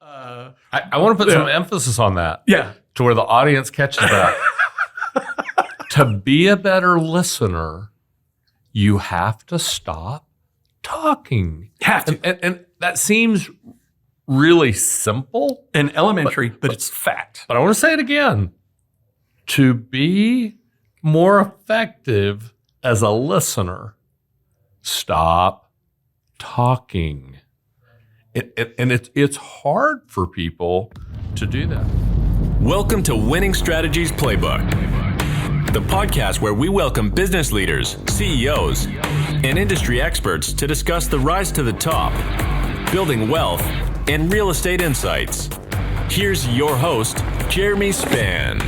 I want to put some emphasis on that. Yeah. To where the audience catches that. To be a better listener, you have to stop talking. Have to. And that seems really simple and elementary, but it's fact. But I want to say it again. To be more effective as a listener, stop talking. It's hard for people to do that. Welcome to Winning Strategies Playbook, the podcast where we welcome business leaders, CEOs, and industry experts to discuss the rise to the top, building wealth, and real estate insights. Here's your host, Jeremy Spann.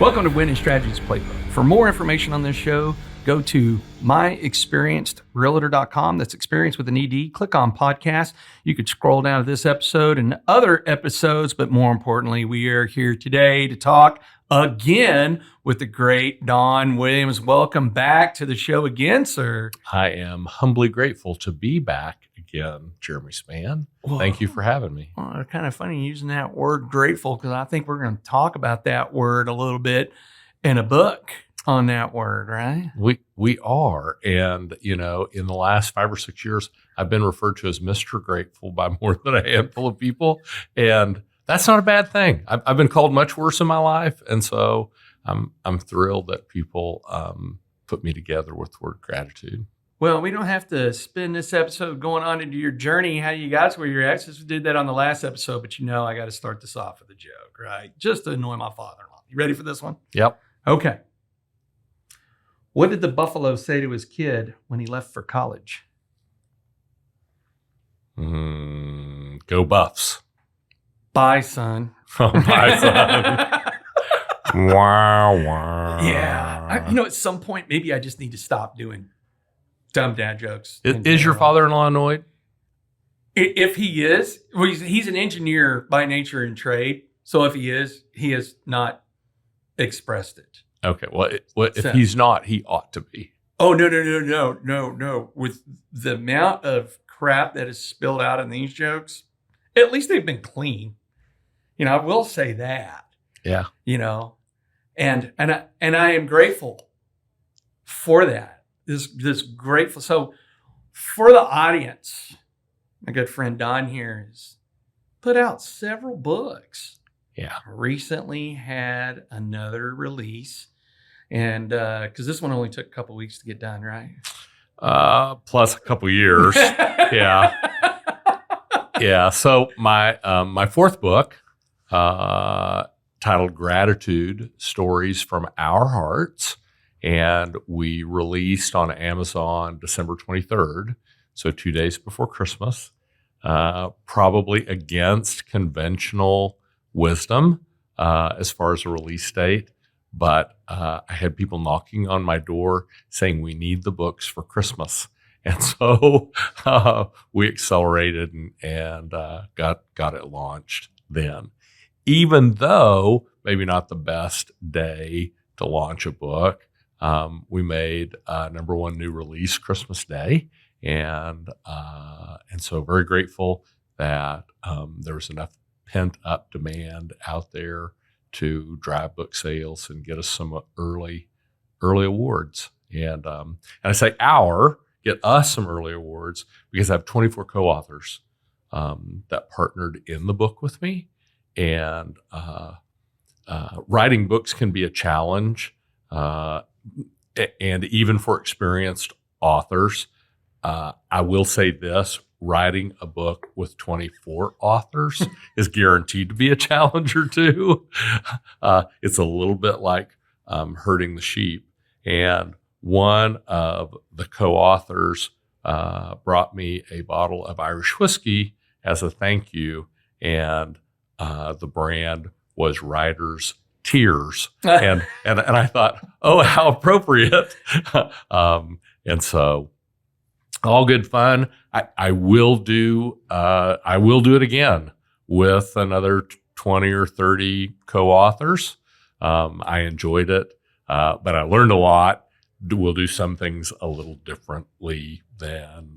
Welcome to Winning Strategies Playbook. For more information on this show, go to myexperiencedrealtor.com. That's experience with an ED. Click on podcast. You could scroll down to this episode and other episodes, but more importantly, we are here today to talk again with the great Don Williams. Welcome back to the show again, sir. I am humbly grateful to be back again, Jeremy Spann. Thank you for having me. Well, it's kind of funny using that word grateful because I think we're going to talk about that word a little bit in a book on that word, right? We are. And, you know, in the last 5 or 6 years, I've been referred to as Mr. Grateful by more than a handful of people. And that's not a bad thing. I've been called much worse in my life. And so I'm thrilled that people put me together with the word gratitude. Well, we don't have to spend this episode going on into your journey, how you got to where you're at, since we did that on the last episode. But you know, I got to start this off with a joke, right? Just to annoy my father-in-law. You ready for this one? Yep. Okay. What did the buffalo say to his kid when he left for college? Go Buffs. Bye, son. Oh, bye, son. Wow, wow. Yeah. At some point, maybe I just need to stop doing dumb dad jokes. Is your father-in-law annoyed? If he is, well, he's an engineer by nature and trade. So if he is, he has not expressed it. Okay. Well, if he's not, he ought to be. Oh, no. With the amount of crap that is spilled out in these jokes, at least they've been clean. You know, I will say that. Yeah. You know, and I am grateful for that. This grateful. So for the audience, my good friend Don here has put out several books. Yeah. Recently had another release. And because this one only took a couple weeks to get done, right? Plus a couple years. Yeah. Yeah. So my fourth book, titled Gratitude, Stories from Our Hearts, and we released on Amazon December 23rd, so 2 days before Christmas, probably against conventional wisdom as far as a release date. But I had people knocking on my door saying we need the books for Christmas. And so we accelerated and got it launched then. Even though maybe not the best day to launch a book, we made number one new release Christmas Day. And so very grateful that there was enough pent up demand out there to drive book sales and get us some early awards. And I say get us some early awards because I have 24 co-authors that partnered in the book with me. And writing books can be a challenge. And even for experienced authors, I will say this. Writing a book with 24 authors is guaranteed to be a challenge or two. It's a little bit like herding the sheep. And one of the co-authors brought me a bottle of Irish whiskey as a thank you. And the brand was Writer's Tears. And I thought, oh, how appropriate. And so all good fun. I will do it again with another 20 or 30 co-authors. I enjoyed it, but I learned a lot. We'll do some things a little differently than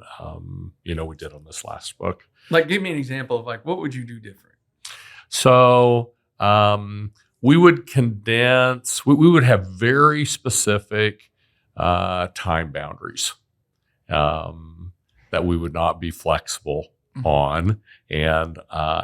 we did on this last book. Like, give me an example of like, what would you do different? So we would condense, we would have very specific time boundaries that we would not be flexible on. And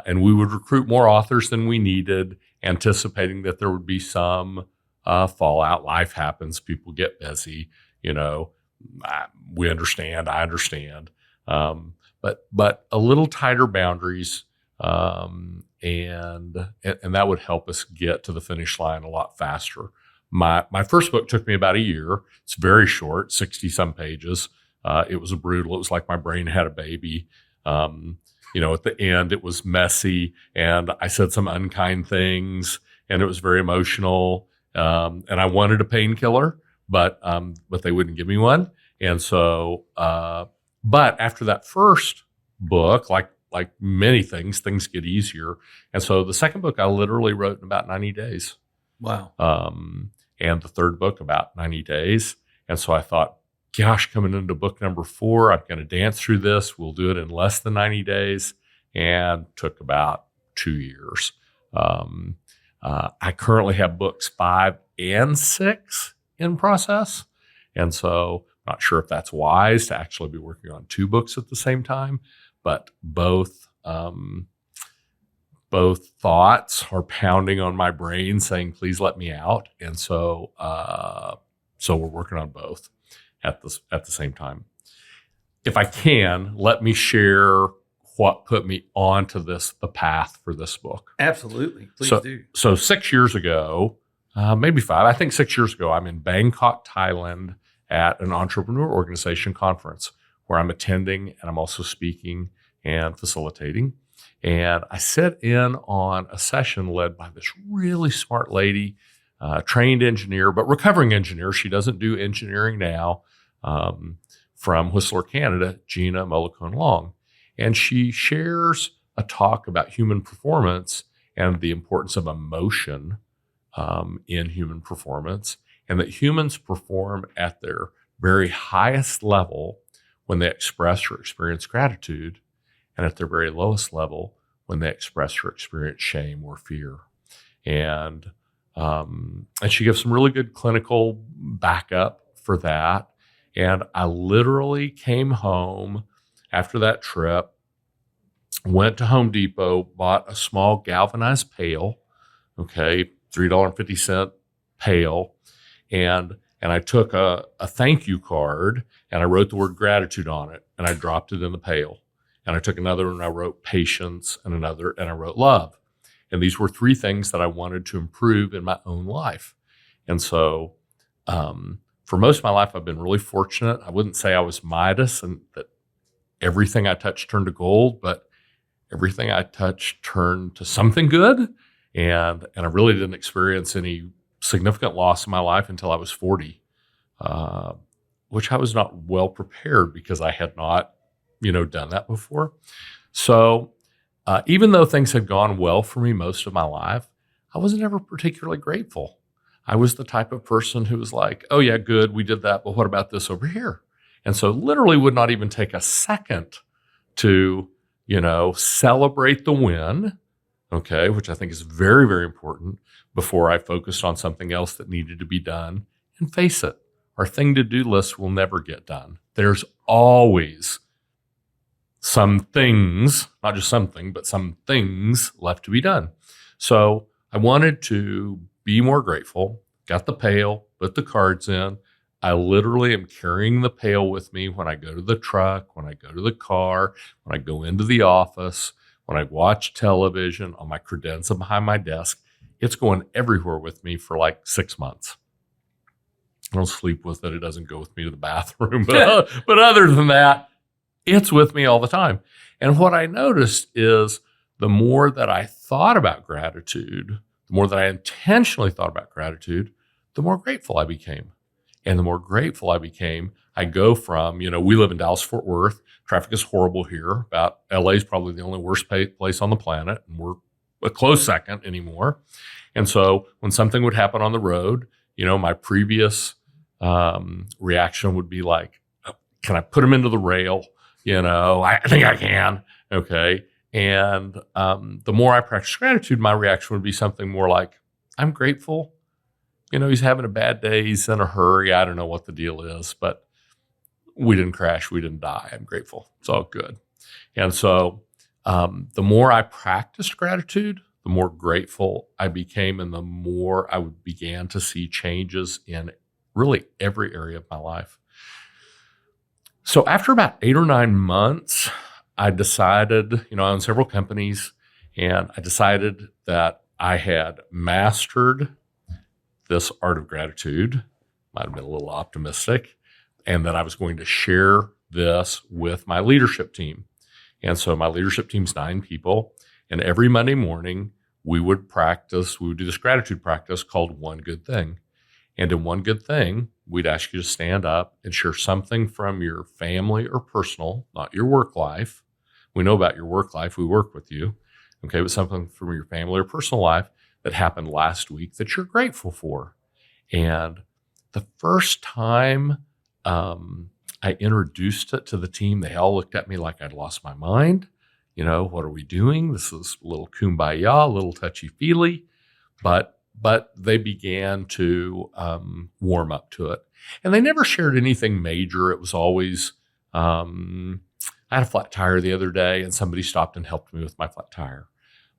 we would recruit more authors than we needed, anticipating that there would be some fallout. Life happens. People get busy. We understand. I understand. But a little tighter boundaries, and that would help us get to the finish line a lot faster. My first book took me about a year. It's very short, 60 some pages. It was brutal. It was like my brain had a baby. At the end, it was messy, and I said some unkind things, and it was very emotional. And I wanted a painkiller, but they wouldn't give me one. And so, but after that first book, like many things get easier. And so the second book I literally wrote in about 90 days. Wow. And the third book about 90 days. And so I thought, gosh, coming into book number 4, I'm going to dance through this. We'll do it in less than 90 days. And took about 2 years. I currently have books 5 and 6 in process. And so not sure if that's wise to actually be working on 2 books at the same time, but both thoughts are pounding on my brain saying, please let me out. And so we're working on both at the same time. If I can, let me share what put me onto the path for this book. Absolutely. Please do. So 6 years ago, maybe 5, I think 6 years ago, I'm in Bangkok, Thailand at an entrepreneur organization conference where I'm attending and I'm also speaking and facilitating. And I sit in on a session led by this really smart lady, trained engineer, but recovering engineer. She doesn't do engineering now, from Whistler, Canada, Gina Mollicone Long. And she shares a talk about human performance and the importance of emotion in human performance, and that humans perform at their very highest level when they express or experience gratitude, and at their very lowest level when they express or experience shame or fear. And she gives some really good clinical backup for that. And I literally came home after that trip, went to Home Depot, bought a small galvanized pail, $3.50 pail, and I took a thank you card and I wrote the word gratitude on it and I dropped it in the pail. And I took another and I wrote patience, and another and I wrote love. And these were 3 things that I wanted to improve in my own life. And so for most of my life, I've been really fortunate. I wouldn't say I was Midas and that everything I touched turned to gold, but everything I touched turned to something good. And I really didn't experience any significant loss in my life until I was 40, which I was not well prepared because I had not, done that before. So even though things had gone well for me most of my life, I wasn't ever particularly grateful. I was the type of person who was like, oh yeah, good, we did that, but what about this over here? And so literally would not even take a second to, celebrate the win, which I think is very, very important, before I focused on something else that needed to be done. And face it, our thing to do list will never get done. There's always some things, not just something, but some things left to be done. So I wanted to be more grateful, got the pail, put the cards in. I literally am carrying the pail with me when I go to the truck, when I go to the car, when I go into the office, when I watch television, on my credenza behind my desk. It's going everywhere with me for like 6 months. I don't sleep with it. It doesn't go with me to the bathroom. But other than that, it's with me all the time. And what I noticed is the more that I thought about gratitude, the more that I intentionally thought about gratitude, the more grateful I became. And the more grateful I became, I go from, we live in Dallas-Fort Worth. Traffic is horrible here. LA is probably the only worst place on the planet. And we're a close second anymore. And so when something would happen on the road, my previous reaction would be like, can I put them into the rail? I think I can. Okay. And the more I practice gratitude, my reaction would be something more like, I'm grateful. He's having a bad day. He's in a hurry. I don't know what the deal is, but we didn't crash. We didn't die. I'm grateful. It's all good. And so the more I practiced gratitude, the more grateful I became, and the more I began to see changes in really every area of my life. So after about 8 or 9 months, I decided, I own several companies, and I decided that I had mastered this art of gratitude. Might have been a little optimistic, and that I was going to share this with my leadership team. And so my leadership team's 9 people, and every Monday morning we would do this gratitude practice called One Good Thing. And in One Good Thing, we'd ask you to stand up and share something from your family or personal, not your work life. We know about your work life. We work with you. Okay, but something from your family or personal life that happened last week that you're grateful for. And the first time I introduced it to the team, they all looked at me like I'd lost my mind. What are we doing? This is a little kumbaya, a little touchy-feely, but they began to warm up to it. And they never shared anything major. It was always, I had a flat tire the other day, and somebody stopped and helped me with my flat tire.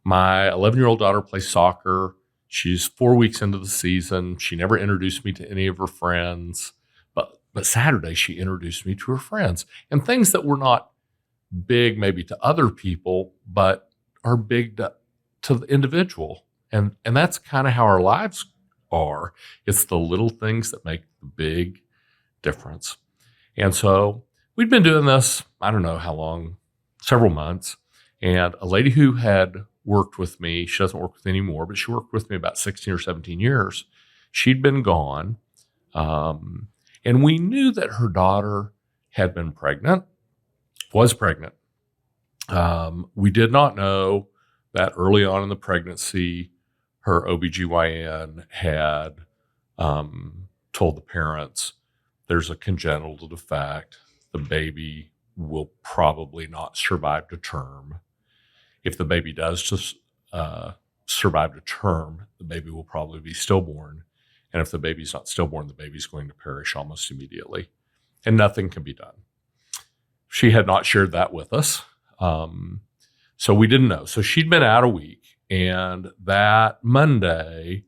My 11-year-old daughter plays soccer. She's 4 weeks into the season. She never introduced me to any of her friends. But Saturday, she introduced me to her friends, and things that were not big maybe to other people, but are big to the individual. And that's kind of how our lives are. It's the little things that make the big difference. And so we'd been doing this, I don't know how long, several months. And a lady who had worked with me, she doesn't work with me anymore, but she worked with me about 16 or 17 years. She'd been gone. And we knew that her daughter had been pregnant, was pregnant. We did not know that early on in the pregnancy, her OBGYN had told the parents, there's a congenital defect. The baby will probably not survive to term. If the baby does just survive to term, the baby will probably be stillborn. And if the baby's not stillborn, the baby's going to perish almost immediately. And nothing can be done. She had not shared that with us. So we didn't know. So she'd been out a week. And that Monday,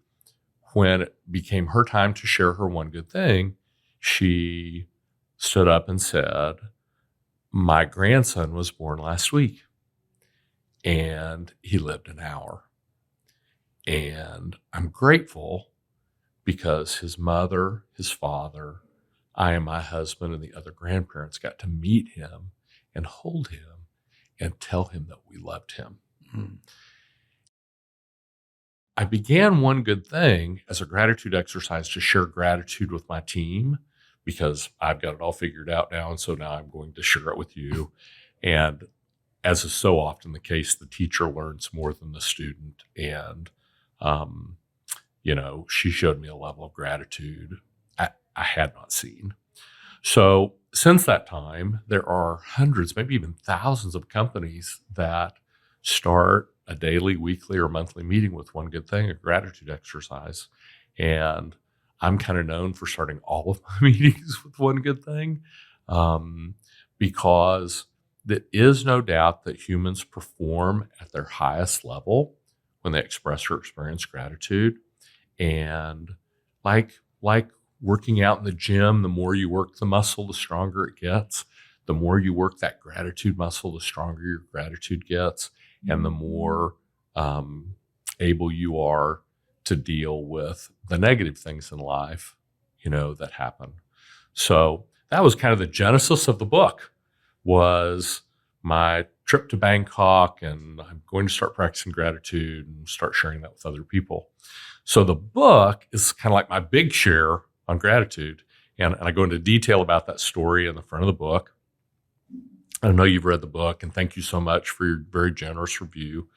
when it became her time to share her one good thing, she stood up and said, my grandson was born last week, and he lived an hour. And I'm grateful because his mother, his father, I and my husband and the other grandparents got to meet him and hold him and tell him that we loved him. Mm. I began One Good Thing as a gratitude exercise to share gratitude with my team, because I've got it all figured out now. And so now I'm going to share it with you. And as is so often the case, the teacher learns more than the student. And, she showed me a level of gratitude I had not seen. So since that time, there are hundreds, maybe even thousands of companies that start a daily, weekly, or monthly meeting with One Good Thing, a gratitude exercise. And I'm kind of known for starting all of my meetings with One Good Thing, because there is no doubt that humans perform at their highest level when they express or experience gratitude. And like working out in the gym, the more you work the muscle, the stronger it gets. The more you work that gratitude muscle, the stronger your gratitude gets, and the more able you are to deal with the negative things in life, that happen. So that was kind of the genesis of the book, was my trip to Bangkok, and I'm going to start practicing gratitude and start sharing that with other people. So the book is kind of like my big share on gratitude. And I go into detail about that story in the front of the book. I know you've read the book, and thank you so much for your very generous review.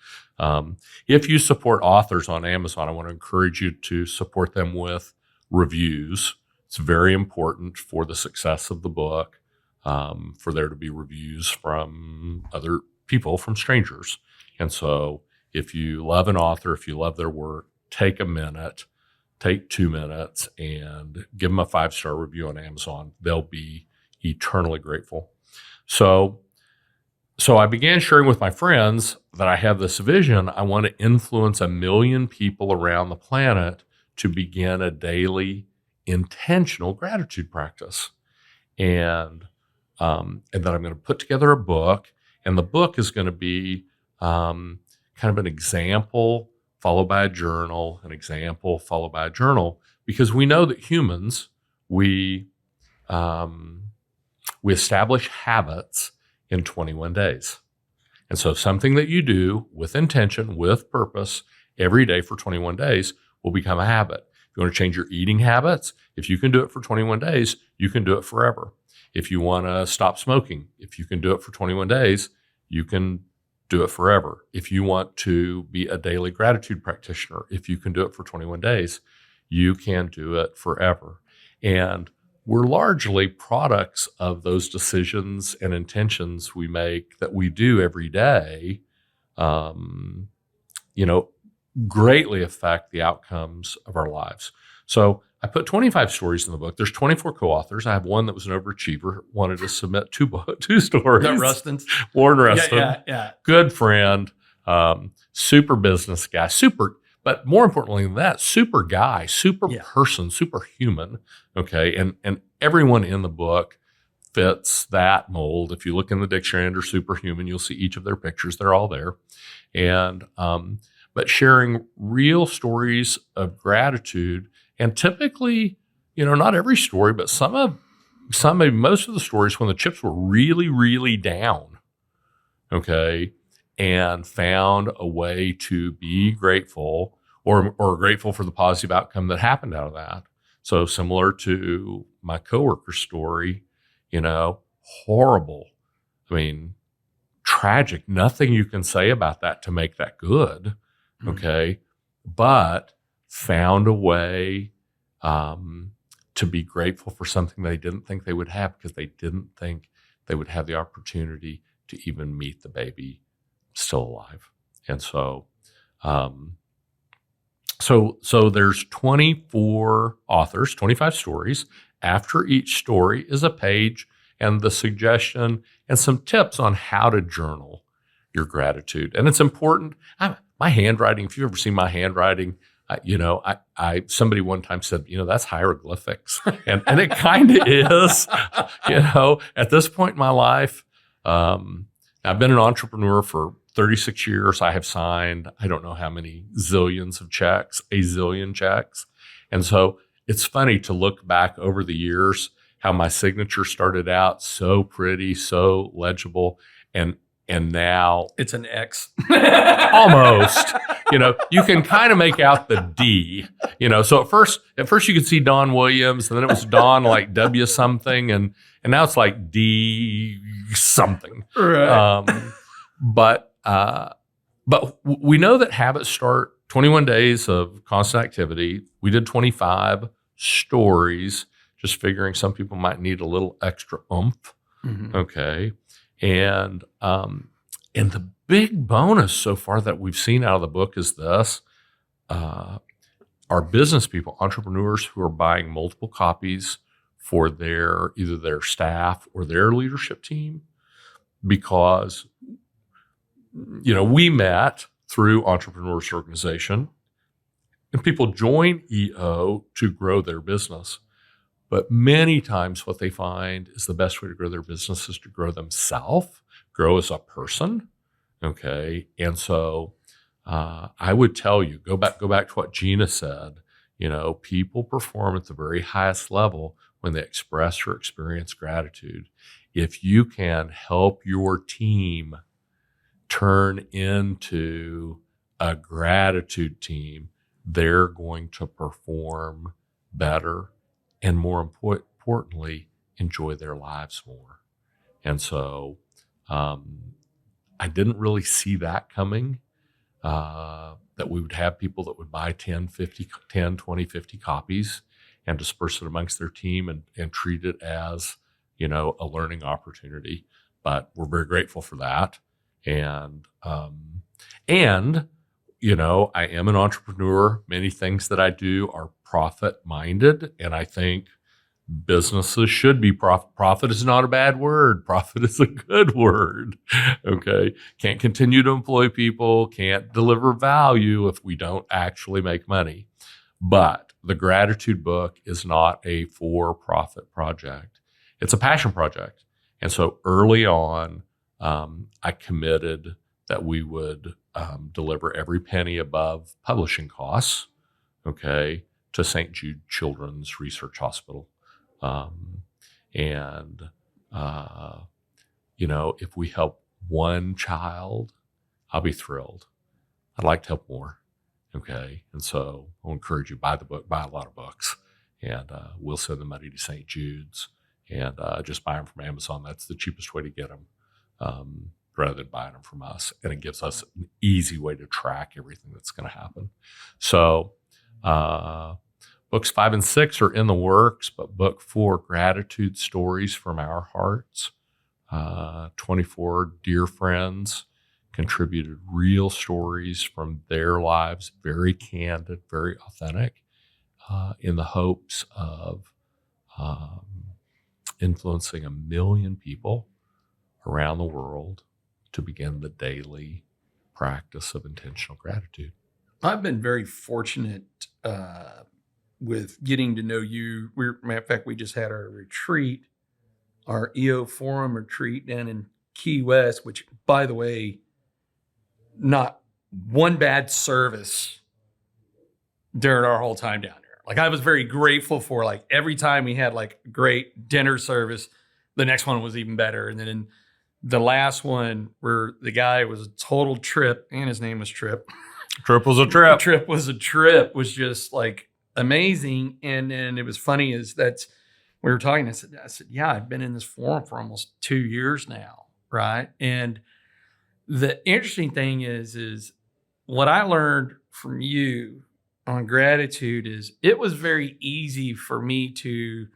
If you support authors on Amazon, I want to encourage you to support them with reviews. It's very important for the success of the book, for there to be reviews from other people from strangers. And so if you love an author, if you love their work, take 2 minutes and give them a 5-star review on Amazon. They'll be eternally grateful. So I began sharing with my friends that I have this vision. I want to influence 1 million people around the planet to begin a daily intentional gratitude practice. And then I'm going to put together a book, and the book is going to be kind of an example followed by a journal, an example followed by a journal, because we know that humans, we establish habits in 21 days. And so something that you do with intention, with purpose, every day for 21 days will become a habit. If you want to change your eating habits, if you can do it for 21 days, you can do it forever. If you want to stop smoking, if you can do it for 21 days, you can do it forever. If you want to be a daily gratitude practitioner, if you can do it for 21 days, you can do it forever. And we're largely products of those decisions and intentions we make that we do every day, greatly affect the outcomes of our lives. So I put 25 stories in the book. There's 24 co-authors. I have one that was an overachiever, wanted to submit two stories. That Rustin? Warren Rustin. Yeah. Good friend, super business guy, but more importantly than that, super guy, super person, super human. Okay. And everyone in the book fits that mold. If you look in the dictionary under superhuman, you'll see each of their pictures. They're all there. And, but sharing real stories of gratitude, and typically, not every story, but maybe most of the stories when the chips were really, really down, okay, and found a way to be grateful or grateful for the positive outcome that happened out of that. So similar to my coworker story, horrible. I mean, tragic. Nothing you can say about that to make that good, okay, but found a way to be grateful for something they didn't think they would have, because they didn't think they would have the opportunity to even meet the baby still alive. And so there's 24 authors, 25 stories. After each story is a page and the suggestion and some tips on how to journal your gratitude. And it's important. My handwriting, if you've ever seen my handwriting, somebody one time said, that's hieroglyphics. And it kind of is, at this point in my life. I've been an entrepreneur for 36 years. I have signed, I don't know how many zillions of checks, a zillion checks. And so it's funny to look back over the years, how my signature started out so pretty, so legible. And now it's an X. Almost. You can kind of make out the D. So at first you could see Don Williams, and then it was Don like W something, and now it's like D something. Right. But we know that habits start 21 days of constant activity. We did 25 stories, just figuring some people might need a little extra oomph. Mm-hmm. Okay. And the big bonus so far that we've seen out of the book is this: our business people, entrepreneurs who are buying multiple copies for either their staff or their leadership team, because we met through Entrepreneurs Organization, and people join EO to grow their business. But many times what they find is the best way to grow their business is to grow themselves, grow as a person, okay? And so I would tell you, go back to what Gina said, people perform at the very highest level when they express or experience gratitude. If you can help your team turn into a gratitude team, they're going to perform better and, more importantly, enjoy their lives more. And so I didn't really see that coming, that we would have people that would buy 10, 20, 50 copies and disperse it amongst their team and treat it as, a learning opportunity. But we're very grateful for that. And, I am an entrepreneur. Many things that I do are profit minded. And I think businesses should be profit. Profit is not a bad word. Profit is a good word. Okay. Can't continue to employ people, can't deliver value if we don't actually make money. But the gratitude book is not a for-profit project. It's a passion project. And so early on, I committed that we would deliver every penny above publishing costs, okay, to St. Jude Children's Research Hospital. If we help one child, I'll be thrilled. I'd like to help more. Okay. And so I'll encourage you, buy the book, buy a lot of books, and we'll send the money to St. Jude's, and just buy them from Amazon. That's the cheapest way to get them, rather than buying them from us. And it gives us an easy way to track everything that's going to happen. So, books 5 and 6 are in the works, but book 4, Gratitude Stories from Our Hearts, 24 dear friends contributed real stories from their lives, very candid, very authentic, in the hopes of influencing 1 million people around the world to begin the daily practice of intentional gratitude. I've been very fortunate with getting to know you. Matter of fact, we just had our retreat, our EO Forum retreat down in Key West, which, by the way, not one bad service during our whole time down there. Like, I was very grateful for, like, every time we had like great dinner service, the next one was even better. And then in the last one, where the guy was a total trip, and his name was Trip. Trip was a trip. Trip was a trip, was just like amazing. And then it was funny is that's, we were talking, I said, yeah, I've been in this forum for almost 2 years now. Right. And the interesting thing is what I learned from you on gratitude is it was very easy for me to,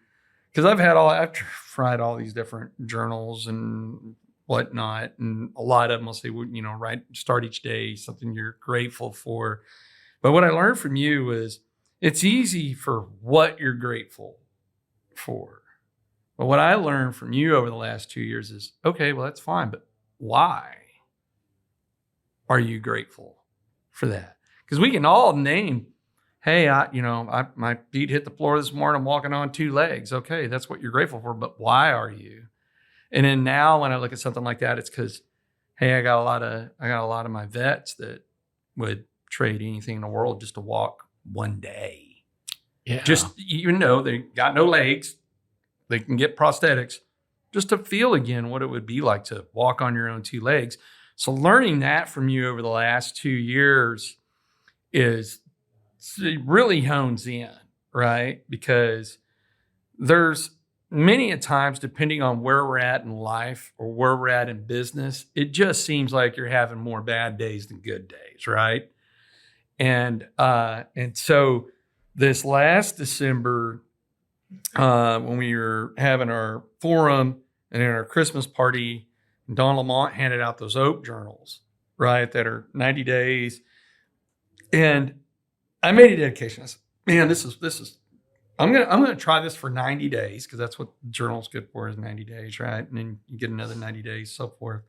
because I've tried all these different journals and whatnot, and a lot of them will say, start each day something you're grateful for. But what I learned from you is it's easy for what you're grateful for. But what I learned from you over the last 2 years is, okay, well, that's fine, but why are you grateful for that? Because we can all name, hey, my feet hit the floor this morning, I'm walking on 2 legs. Okay, that's what you're grateful for, but why are you? And then now when I look at something like that, it's because, hey, I got a lot of my vets that would trade anything in the world just to walk one day. Yeah. Just, even though they got no legs, they can get prosthetics, just to feel again what it would be like to walk on your own 2 legs. So learning that from you over the last 2 years it really hones in, right? Because there's many a times, depending on where we're at in life or where we're at in business, it just seems like you're having more bad days than good days, right? And so this last December, when we were having our forum and in our Christmas party, Don Lamont handed out those Oak journals, right, that are 90 days. And I made a dedication. I said, man, this is I'm gonna try this for 90 days, because that's what the journal's good for, is 90 days, right? And then you get another 90 days, so forth.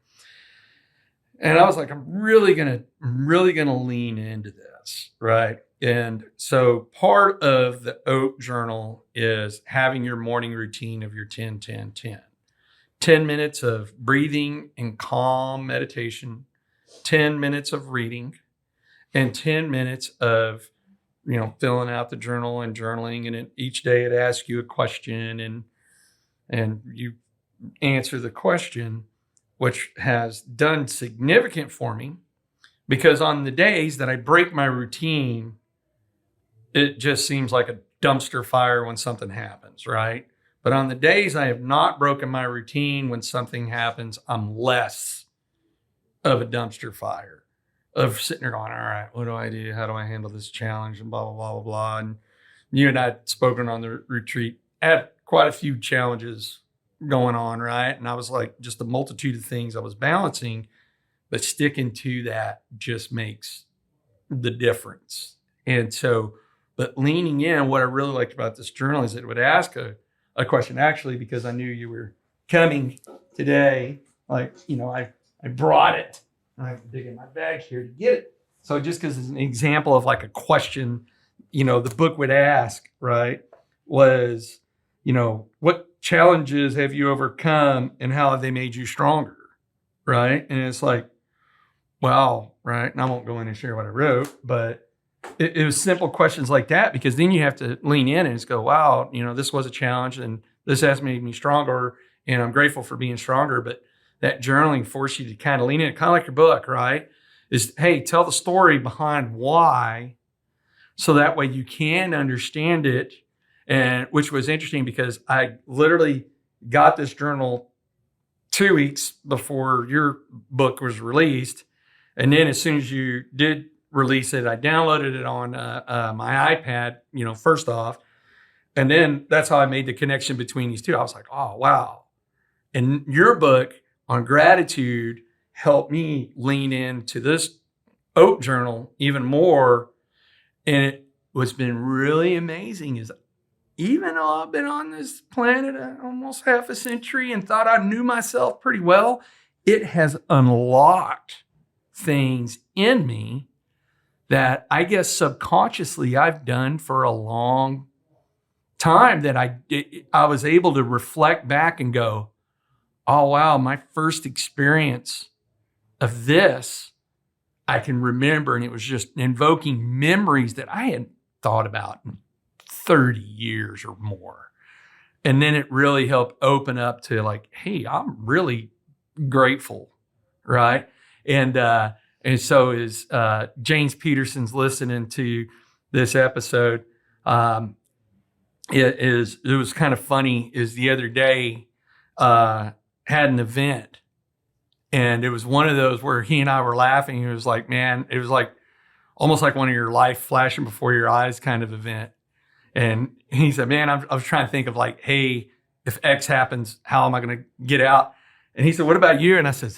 And I was like, I'm really gonna lean into this, right? And so part of the Oak journal is having your morning routine of your 10-10-10. 10 minutes of breathing and calm meditation, 10 minutes of reading, and 10 minutes of, filling out the journal and journaling. And each day it asks you a question, and you answer the question, which has done significant for me, because on the days that I break my routine, it just seems like a dumpster fire when something happens, right? But on the days I have not broken my routine, when something happens, I'm less of a dumpster fire, of sitting there going, all right, what do I do? How do I handle this challenge? And blah, blah, blah, blah, blah. And you and I had spoken on the retreat, had quite a few challenges going on, right? And I was like, just the multitude of things I was balancing. but sticking to that just makes the difference. And so, but leaning in, what I really liked about this journal is it would ask a question, actually, because I knew you were coming today. Like, I brought it. I have to dig in my bag here to get it. So just because it's an example of like a question, the book would ask, right, was, what challenges have you overcome and how have they made you stronger, right? And it's like, wow, right? And I won't go in and share what I wrote, but it was simple questions like that, because then you have to lean in and just go, wow, this was a challenge and this has made me stronger and I'm grateful for being stronger. But that journaling forced you to kind of lean in, kind of like your book, right? Is, hey, tell the story behind why, so that way you can understand it. And which was interesting because I literally got this journal 2 weeks before your book was released. And then as soon as you did release it, I downloaded it on my iPad, first off. And then that's how I made the connection between these two. I was like, oh, wow. And your book on gratitude helped me lean into this oat journal even more. And what's been really amazing is, even though I've been on this planet almost half a century and thought I knew myself pretty well, it has unlocked things in me that I guess subconsciously I've done for a long time, that I was able to reflect back and go, oh, wow, my first experience of this, I can remember. And it was just invoking memories that I hadn't thought about in 30 years or more. And then it really helped open up to like, hey, I'm really grateful, right? And so as James Peterson's listening to this episode, it was kind of funny, is the other day had an event, and it was one of those where he and I were laughing. It was like, man, it was like almost like one of your life flashing before your eyes kind of event. And he said, man, I was trying to think of like, hey, if X happens, how am I going to get out? And he said, what about you? And I said,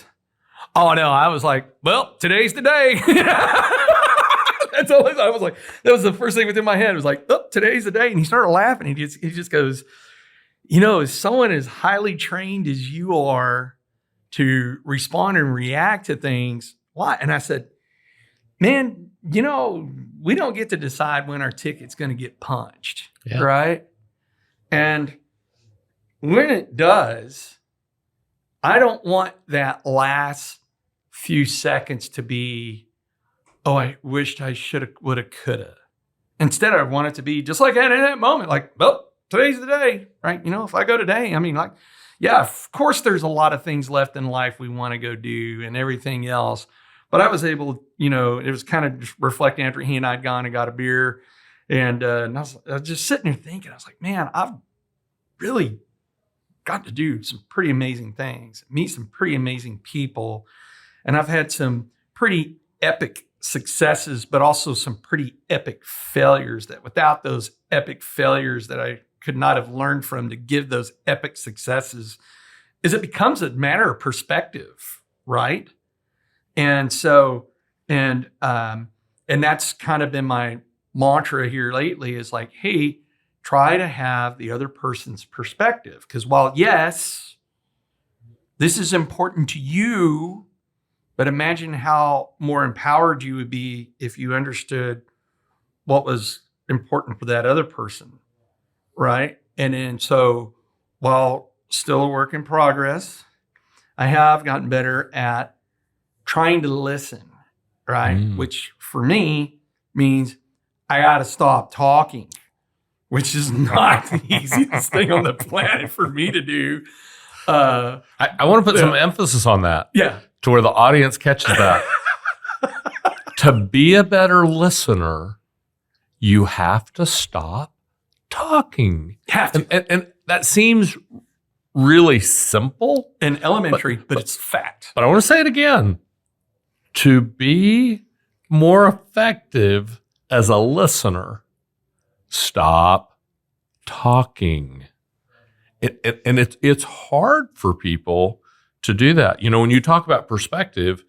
oh no, I was like, well, today's the day. That's always, I was like, that was the first thing within my head. It was like, oh, today's the day. And he started laughing. He just goes, as someone as highly trained as you are to respond and react to things, why? And I said, man, we don't get to decide when our ticket's going to get punched, right? And when it does, I don't want that last few seconds to be, oh, I wished I shoulda, woulda, coulda. Instead, I want it to be just like in that moment, like, well, today's the day, right? If I go today, I mean, like, yeah, of course, there's a lot of things left in life we want to go do and everything else. But I was able, it was kind of just reflecting after he and I'd gone and got a beer. And I was just sitting there thinking, I was like, man, I've really got to do some pretty amazing things, meet some pretty amazing people. And I've had some pretty epic successes, but also some pretty epic failures that without those epic failures that I could not have learned from to give those epic successes, is it becomes a matter of perspective, right? And so, and that's kind of been my mantra here lately, is like, hey, try to have the other person's perspective. Because while, yes, this is important to you, but imagine how more empowered you would be if you understood what was important for that other person, right? And then so, while still a work in progress, I have gotten better at trying to listen, right? Which for me means I got to stop talking, which is not the easiest thing on the planet for me to do. I want to put some emphasis on that. Yeah. To where the audience catches that. To be a better listener, you have to stop talking. Have to. And that seems really simple and elementary, but it's fact. But I want to say it again. To be more effective as a listener, stop talking. It's hard for people to do that. When you talk about perspective,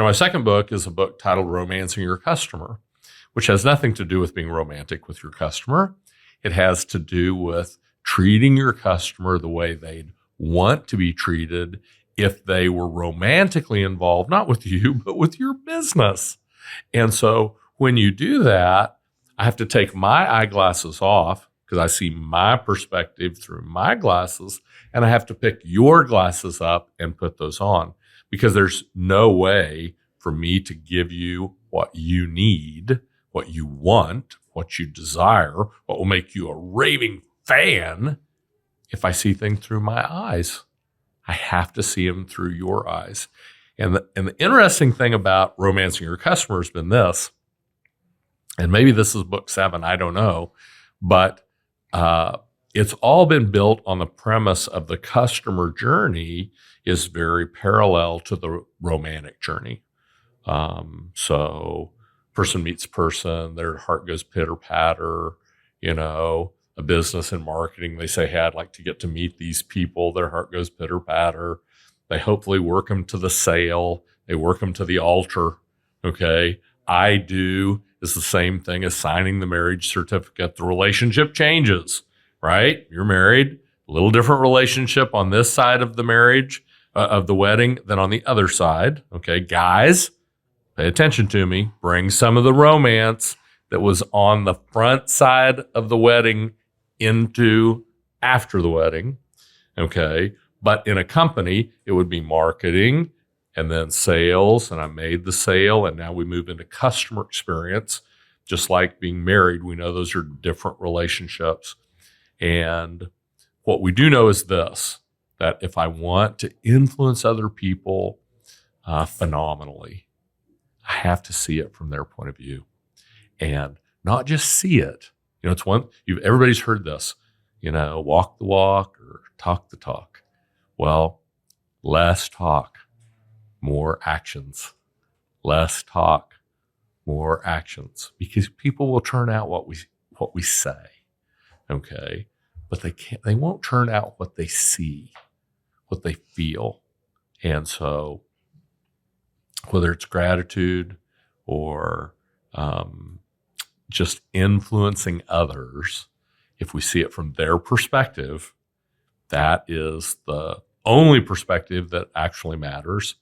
My second book is a book titled Romancing Your Customer, which has nothing to do with being romantic with your customer. It has to do with treating your customer the way they'd want to be treated if they were romantically involved, not with you, but with your business. And so when you do that, I have to take my eyeglasses off because I see my perspective through my glasses, and I have to pick your glasses up and put those on, because there's no way for me to give you what you need, what you want, what you desire, what will make you a raving fan if I see things through my eyes. I have to see them through your eyes. And the interesting thing about romancing your customer has been this, and maybe this is book 7, I don't know, but it's all been built on the premise of the customer journey is very parallel to the romantic journey. So person meets person, their heart goes pitter patter, a business and marketing, they say, hey, I'd like to get to meet these people. Their heart goes pitter patter. They hopefully work them to the sale. They work them to the altar. Okay. I do is the same thing as signing the marriage certificate. The relationship changes, right? You're married, a little different relationship on this side of the marriage, of the wedding than on the other side. Okay. Guys, pay attention to me. Bring some of the romance that was on the front side of the wedding into after the wedding. Okay. But in a company, it would be marketing and then sales. And I made the sale. And now we move into customer experience. Just like being married, we know those are different relationships. And what we do know is this, that if I want to influence other people phenomenally, I have to see it from their point of view. And not just see it. It's everybody's heard this, walk the walk or talk the talk. Well, less talk, more actions. Less talk, more actions. Because people will turn out what we say. Okay. But they won't turn out what they see, what they feel. And so whether it's gratitude or just influencing others, if we see it from their perspective, that is the only perspective that actually matters.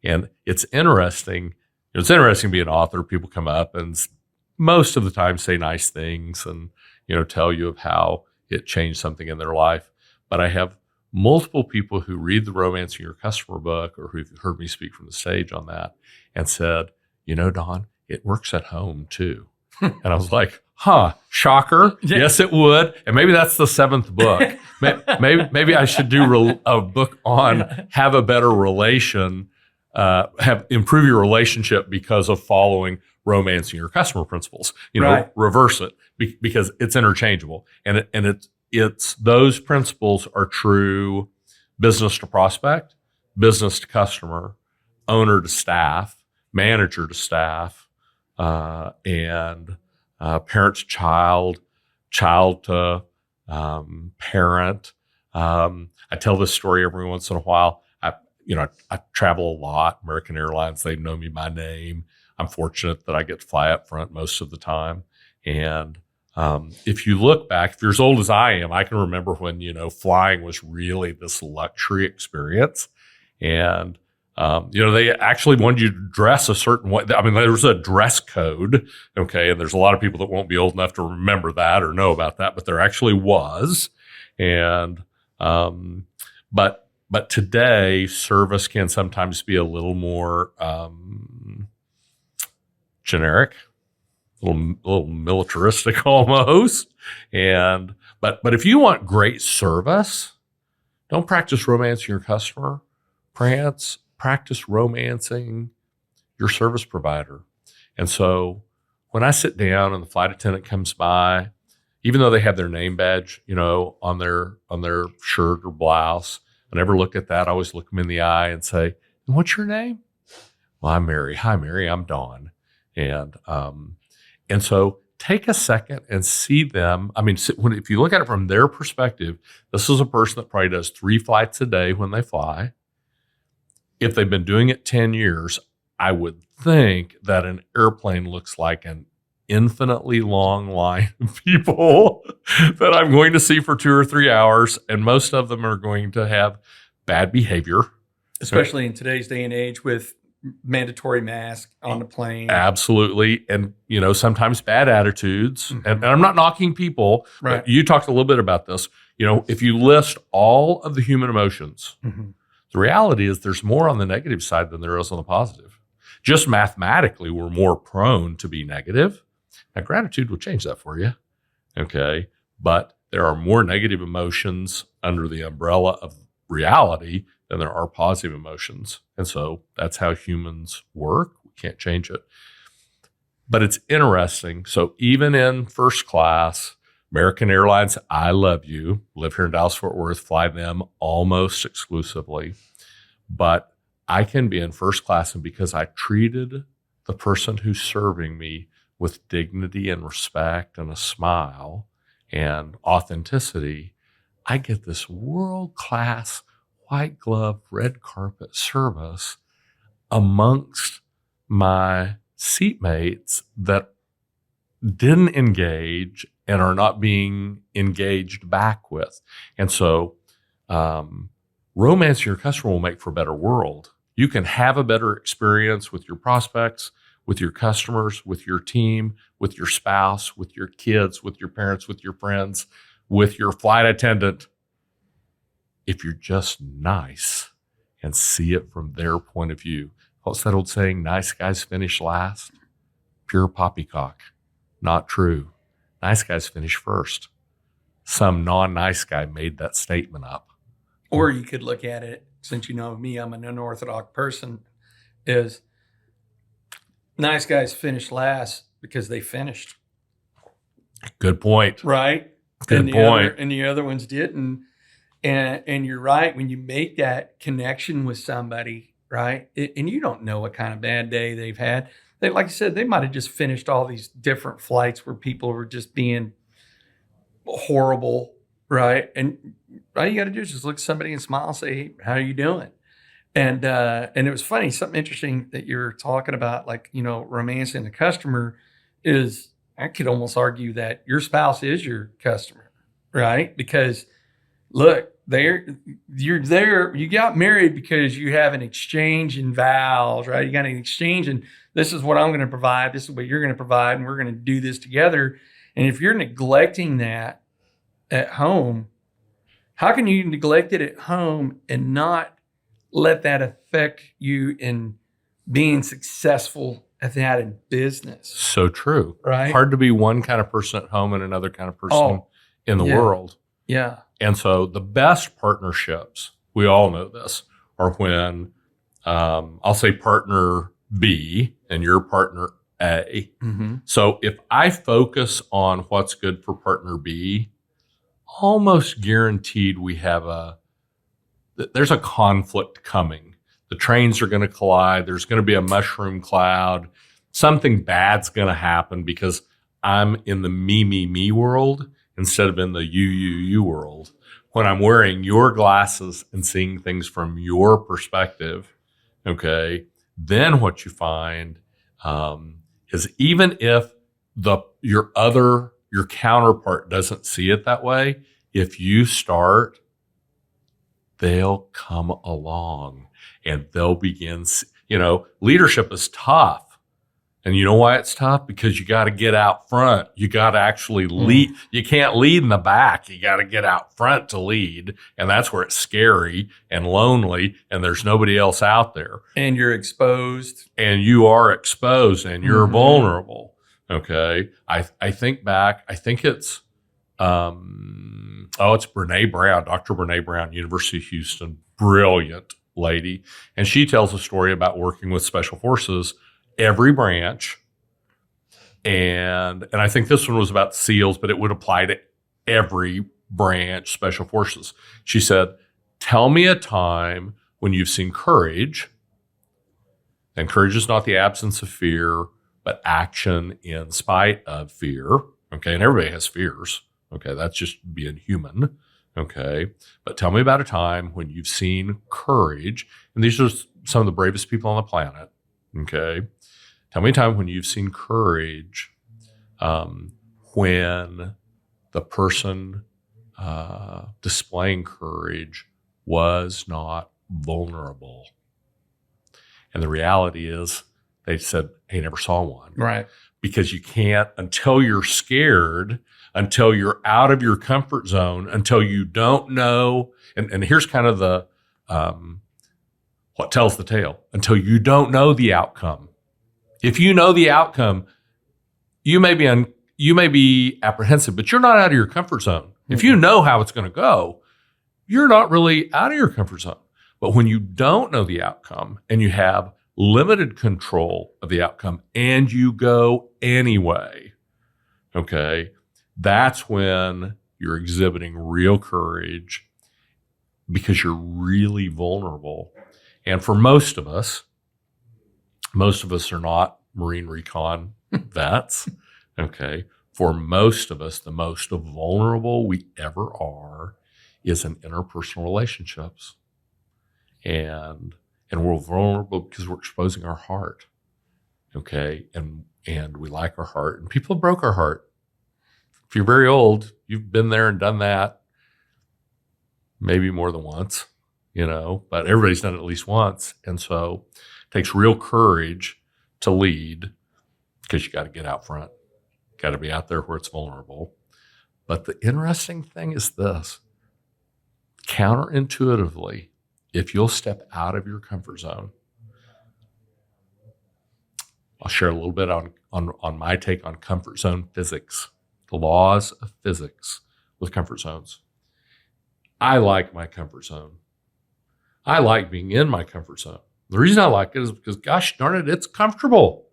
And it's interesting. Being an author. People come up and most of the time say nice things and, tell you of how it changed something in their life. But I have multiple people who read the Romancing Your Customer book or who've heard me speak from the stage on that and said, Don, it works at home too. And I was like, shocker. Yes, it would. And maybe that's the 7th book. maybe I should do a book on have a better relation, improve your relationship because of following romancing your customer principles. Right. Reverse it because it's interchangeable. And it's those principles are true business to prospect, business to customer, owner to staff, manager to staff, and parent to child to parent. I tell this story every once in a while. I travel a lot. American Airlines, they know me by name. I'm fortunate that I get to fly up front most of the time. And if you look back, if you're as old as I am, I can remember when, flying was really this luxury experience. And they actually wanted you to dress a certain way. I mean, there was a dress code, okay, and there's a lot of people that won't be old enough to remember that or know about that, but there actually was. And but today, service can sometimes be a little more generic, a little militaristic almost. But if you want great service, don't practice romancing your customer. Practice romancing your service provider. And so when I sit down and the flight attendant comes by, even though they have their name badge, on their shirt or blouse, I never look at that. I always look them in the eye and say, "What's your name?" "Well, I'm Mary." "Hi, Mary. I'm Don." And so take a second and see them. I mean, if you look at it from their perspective, this is a person that probably does 3 flights a day when they fly. If they've been doing it 10 years, I would think that an airplane looks like an infinitely long line of people that I'm going to see for 2 or 3 hours, and most of them are going to have bad behavior. Especially in today's day and age with mandatory mask on the plane. Absolutely. And, sometimes bad attitudes. And I'm not knocking people, Right. but you talked a little bit about this. If you list all of the human emotions, the reality is there's more on the negative side than there is on the positive. Just mathematically, we're more prone to be negative. Now, gratitude will change that for you. Okay. But there are more negative emotions under the umbrella of reality than there are positive emotions. And so that's how humans work. We can't change it. But it's interesting. So even in first class, American Airlines, I love you. Live here in Dallas, Fort Worth, fly them almost exclusively. But I can be in first class, and because I treated the person who's serving me with dignity and respect and a smile and authenticity, I get this world-class white glove, red carpet service amongst my seatmates that didn't engage and are not being engaged back with. And so romancing your customer will make for a better world. You can have a better experience with your prospects, with your customers, with your team, with your spouse, with your kids, with your parents, with your friends, with your flight attendant, if you're just nice and see it from their point of view. What's that old saying? Nice guys finish last. Pure poppycock. Not true. Nice guys finish first. Some non-nice guy made that statement up. Or you could look at it, since you know me, I'm an unorthodox person, is nice guys finish last because they finished. Good point. Right? Good point. And the other ones didn't. And you're right, when you make that connection with somebody, right? And you don't know what kind of bad day they've had. They, like I said, they might have just finished all these different flights where people were just being horrible, right? And all you got to do is just look at somebody and smile and say, hey, how are you doing? And it was funny, something interesting that you're talking about, like, romancing the customer is, I could almost argue that your spouse is your customer, right? Because look, you're there, you got married because you have an exchange in vows, right? You got an exchange, and this is what I'm going to provide, this is what you're going to provide, and we're going to do this together. And if you're neglecting that at home, how can you neglect it at home and not let that affect you in being successful at that in business? So true. Right? Hard to be one kind of person at home and another kind of person in the world. Yeah. And so the best partnerships, we all know this, are when I'll say partner B and your partner A. Mm-hmm. So if I focus on what's good for partner B, almost guaranteed there's a conflict coming. The trains are going to collide. There's going to be a mushroom cloud. Something bad's going to happen because I'm in the me world instead of in the you world. When I'm wearing your glasses and seeing things from your perspective, okay, then what you find is even if your counterpart doesn't see it that way, if you start, they'll come along and they'll begin, leadership is tough. And you know why it's tough? Because you got to get out front. You got to actually lead. You can't lead in the back. You got to get out front to lead. And that's where it's scary and lonely and there's nobody else out there. And you're exposed. And you are exposed and you're vulnerable. Okay. I think back, I think it's, it's Brene Brown, Dr. Brene Brown, University of Houston, brilliant lady. And she tells a story about working with special forces, every branch. And I think this one was about SEALs, but it would apply to every branch, special forces. She said, tell me a time when you've seen courage. And courage is not the absence of fear, but action in spite of fear. Okay. And everybody has fears. Okay. That's just being human. Okay. But tell me about a time when you've seen courage. And these are some of the bravest people on the planet. Okay. Tell me a time when you've seen courage when the person displaying courage was not vulnerable. And the reality is they said, hey, never saw one. Right. Because you can't, until you're scared, until you're out of your comfort zone, until you don't know. And here's kind of the, what tells the tale, until you don't know the outcome. If you know the outcome, you may be apprehensive, but you're not out of your comfort zone. If you know how it's going to go, you're not really out of your comfort zone. But when you don't know the outcome and you have limited control of the outcome and you go anyway, okay, that's when you're exhibiting real courage because you're really vulnerable. And for most of us are not Marine Recon vets, okay? For most of us, the most vulnerable we ever are is in interpersonal relationships. And we're vulnerable because we're exposing our heart, okay? And we like our heart. And people broke our heart. If you're very old, you've been there and done that maybe more than once, but everybody's done it at least once. And so it takes real courage to lead because you got to get out front. Got to be out there where it's vulnerable. But the interesting thing is this. Counterintuitively, if you'll step out of your comfort zone, I'll share a little bit on my take on comfort zone physics, the laws of physics with comfort zones. I like my comfort zone. I like being in my comfort zone. The reason I like it is because, gosh darn it, it's comfortable.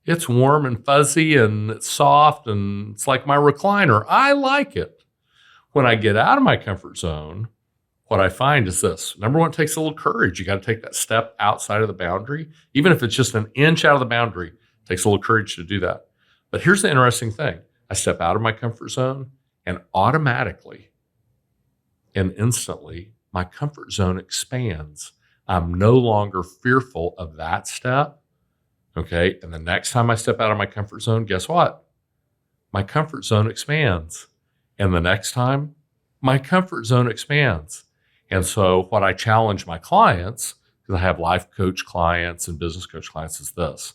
It's warm and fuzzy and it's soft and it's like my recliner. I like it. When I get out of my comfort zone, what I find is this. Number one, it takes a little courage. You got to take that step outside of the boundary. Even if it's just an inch out of the boundary, it takes a little courage to do that. But here's the interesting thing. I step out of my comfort zone and automatically and instantly my comfort zone expands. I'm no longer fearful of that step. Okay. And the next time I step out of my comfort zone, guess what? My comfort zone expands. And the next time, my comfort zone expands. And so what I challenge my clients, because I have life coach clients and business coach clients, is this.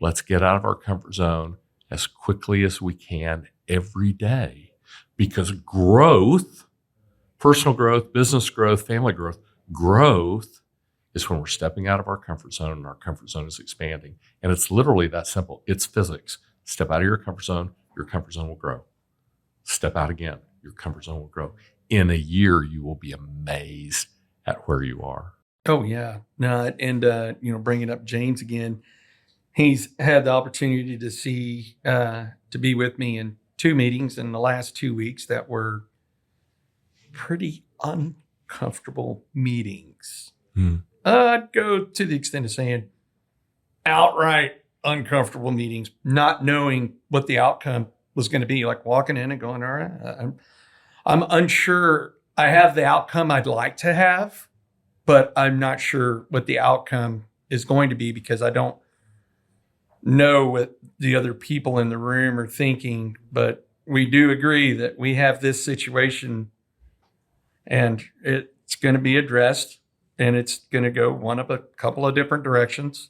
Let's get out of our comfort zone as quickly as we can every day. Because growth, personal growth, business growth, family growth is when we're stepping out of our comfort zone and our comfort zone is expanding. And it's literally that simple. It's physics. Step out of your comfort zone will grow. Step out again, your comfort zone will grow. In a year, you will be amazed at where you are. Oh, yeah. No, and, bringing up James again, he's had the opportunity to be with me in 2 meetings in the last 2 weeks that were pretty uncomfortable meetings. I'd go to the extent of saying outright uncomfortable meetings, not knowing what the outcome was going to be, like walking in and going, all right, I'm unsure. I have the outcome I'd like to have, but I'm not sure what the outcome is going to be because I don't know what the other people in the room are thinking. But we do agree that we have this situation and it's going to be addressed and it's going to go one of a couple of different directions.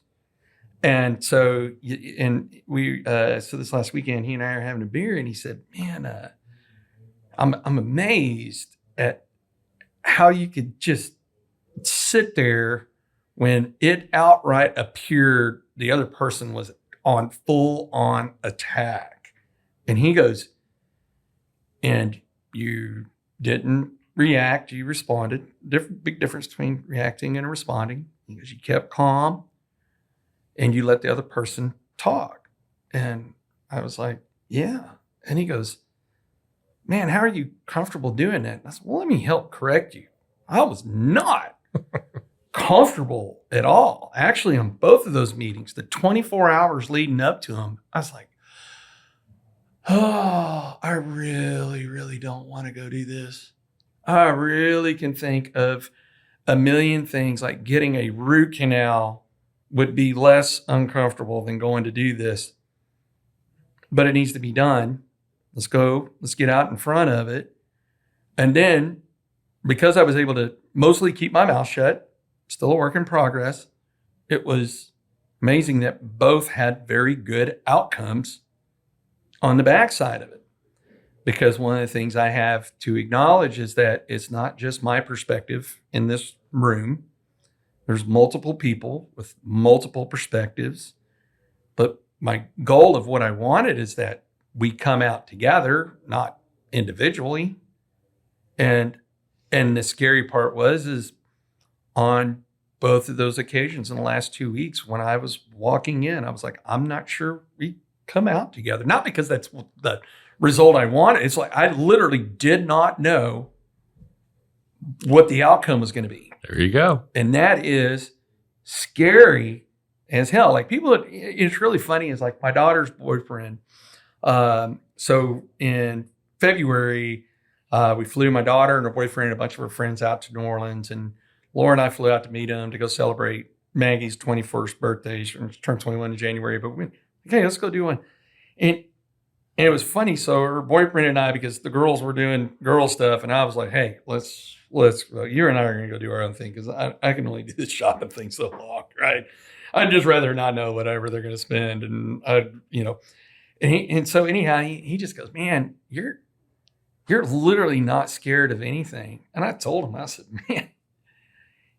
And so, so this last weekend, he and I are having a beer and he said, man, I'm amazed at how you could just sit there when it outright appeared the other person was on full on attack. And he goes, and you didn't react, you responded. Big difference between reacting and responding. He goes, you kept calm and you let the other person talk. And I was like, yeah. And he goes, man, how are you comfortable doing that? And I said, well, let me help correct you. I was not comfortable at all. Actually, on both of those meetings, the 24 hours leading up to them, I was like, oh, I really, really don't want to go do this. I really can think of a million things like getting a root canal would be less uncomfortable than going to do this, but it needs to be done. Let's go. Let's get out in front of it. And then, because I was able to mostly keep my mouth shut, still a work in progress, it was amazing that both had very good outcomes on the backside of it. Because one of the things I have to acknowledge is that it's not just my perspective in this room. There's multiple people with multiple perspectives. But my goal of what I wanted is that we come out together, not individually. And the scary part is on both of those occasions in the last 2 weeks, when I was walking in, I was like, I'm not sure we come out together. Not because that's the result I wanted. It's like I literally did not know what the outcome was going to be. There you go. And that is scary as hell. Like it's really funny. Is like my daughter's boyfriend. So in February, we flew my daughter and her boyfriend and a bunch of her friends out to New Orleans, and Laura and I flew out to meet them to go celebrate Maggie's 21st birthday. She turned 21 in January, but okay, let's go do one. And it was funny. So her boyfriend and I, because the girls were doing girl stuff, and I was like, hey, let's you and I are going to go do our own thing, because I can only do this shopping thing so long, right? I'd just rather not know whatever they're going to spend. And and so anyhow, he just goes, man, you're literally not scared of anything. And I told him, I said, man,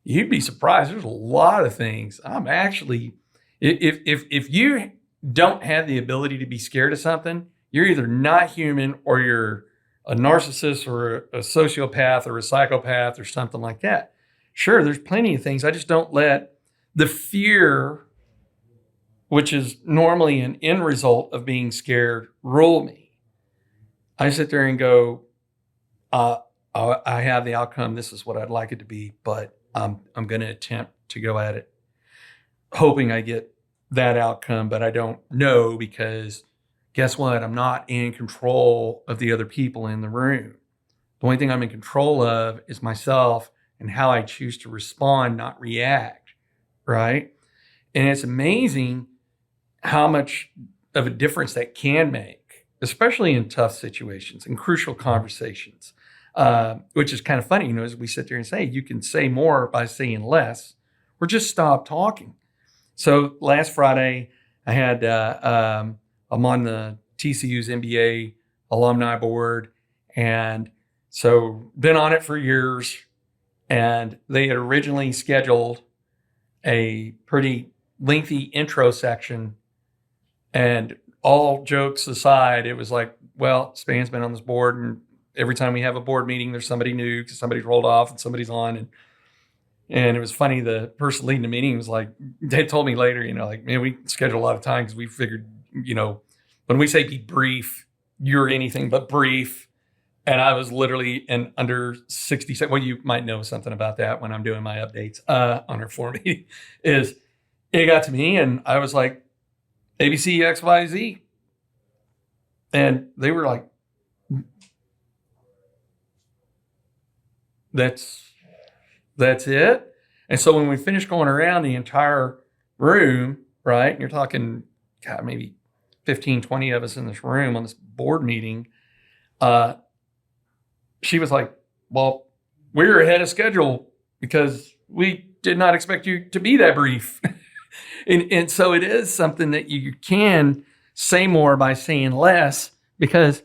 you'd be surprised. There's a lot of things. I'm actually, if you don't have the ability to be scared of something, you're either not human or you're a narcissist or a sociopath or a psychopath or something like that. Sure, there's plenty of things. I just don't let the fear, which is normally an end result of being scared, rule me. I sit there and go, I have the outcome. This is what I'd like it to be, but I'm going to attempt to go at it, hoping I get that outcome, but I don't know, because guess what? I'm not in control of the other people in the room. The only thing I'm in control of is myself and how I choose to respond, not react, right? And it's amazing how much of a difference that can make, especially in tough situations and crucial conversations, which is kind of funny, as we sit there and say, you can say more by saying less, or just stop talking. So last Friday, I had, I'm on the TCU's MBA alumni board. And so been on it for years. And they had originally scheduled a pretty lengthy intro section. And all jokes aside, it was like, well, Spann's been on this board, and every time we have a board meeting, there's somebody new because somebody's rolled off and somebody's on. And it was funny, the person leading the meeting was like, they told me later, like, man, we schedule a lot of time because we figured, when we say be brief, you're anything but brief. And I was literally in under 60 seconds. Well, you might know something about that when I'm doing my updates on our floor meeting, is it got to me and I was like, ABC, XYZ. And they were like, that's it. And so when we finished going around the entire room, right, and you're talking, God, maybe 15, 20 of us in this room on this board meeting, she was like, well, we're ahead of schedule because we did not expect you to be that brief. and so it is something that you can say more by saying less, because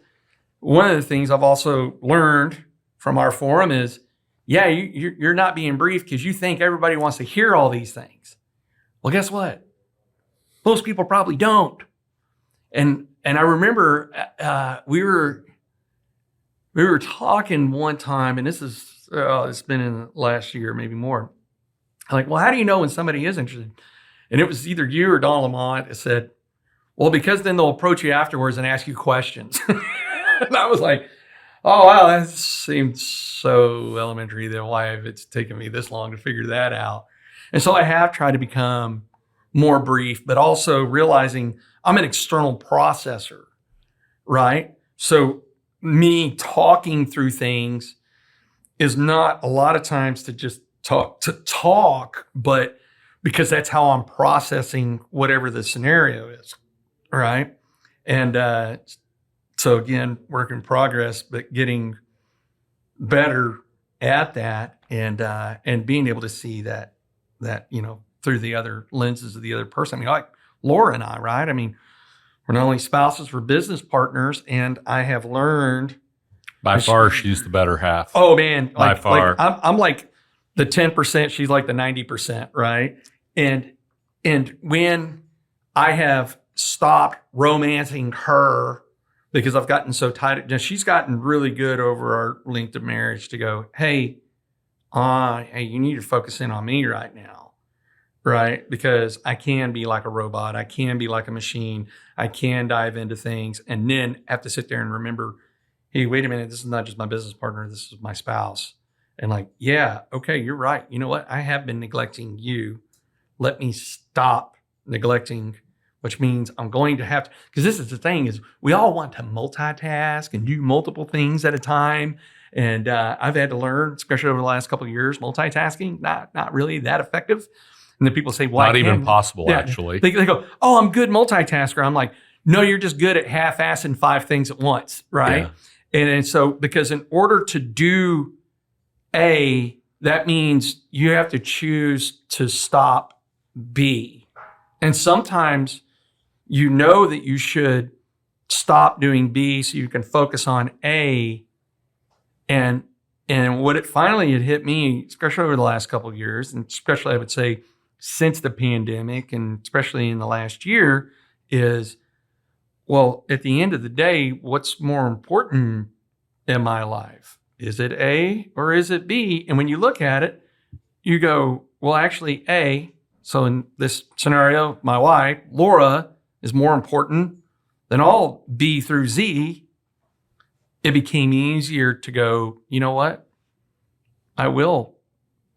one of the things I've also learned from our forum is, yeah, you're not being brief because you think everybody wants to hear all these things. Well, guess what? Most people probably don't. And I remember we were talking one time, and this is it's been in the last year, maybe more. I'm like, well, how do you know when somebody is interested? And it was either you or Don Lamont that said, well, because then they'll approach you afterwards and ask you questions. And I was like, oh, wow, that seemed so elementary. Then why have it's taken me this long to figure that out? And so I have tried to become more brief, but also realizing I'm an external processor, right? So me talking through things is not a lot of times to just talk, but because that's how I'm processing whatever the scenario is, right? And so again, work in progress, but getting better at that, and being able to see that through the other lenses of the other person. I mean, like Laura and I, right? I mean, we're not only spouses, we're business partners, and I have learned By far, she's the better half. Oh man, By far. I'm like the 10%, she's like the 90%, right? And when I have stopped romancing her because I've gotten so tight, she's gotten really good over our length of marriage to go, hey, you need to focus in on me right now, right? Because I can be like a robot, I can be like a machine, I can dive into things, and then have to sit there and remember, hey, wait a minute, this is not just my business partner, this is my spouse. And like, yeah, okay, you're right. You know what? I have been neglecting you. Let me stop neglecting, which means I'm going to have to, because this is the thing, is we all want to multitask and do multiple things at a time. And I've had to learn, especially over the last couple of years, multitasking, not really that effective. And then people say, well, not even possible, actually. They go, oh, I'm good multitasker. I'm like, no, you're just good at half-assing 5 things at once, right? Yeah. And so, because in order to do A, that means you have to choose to stop B. And sometimes you know that you should stop doing B so you can focus on A. And what it finally had hit me, especially over the last couple of years, and especially I would say since the pandemic, and especially in the last year, is, well, at the end of the day, what's more important in my life? Is it A or is it B? And when you look at it, you go, well, actually A. So in this scenario, my wife, Laura, is more important than all B through Z. It became easier to go, you know what? I will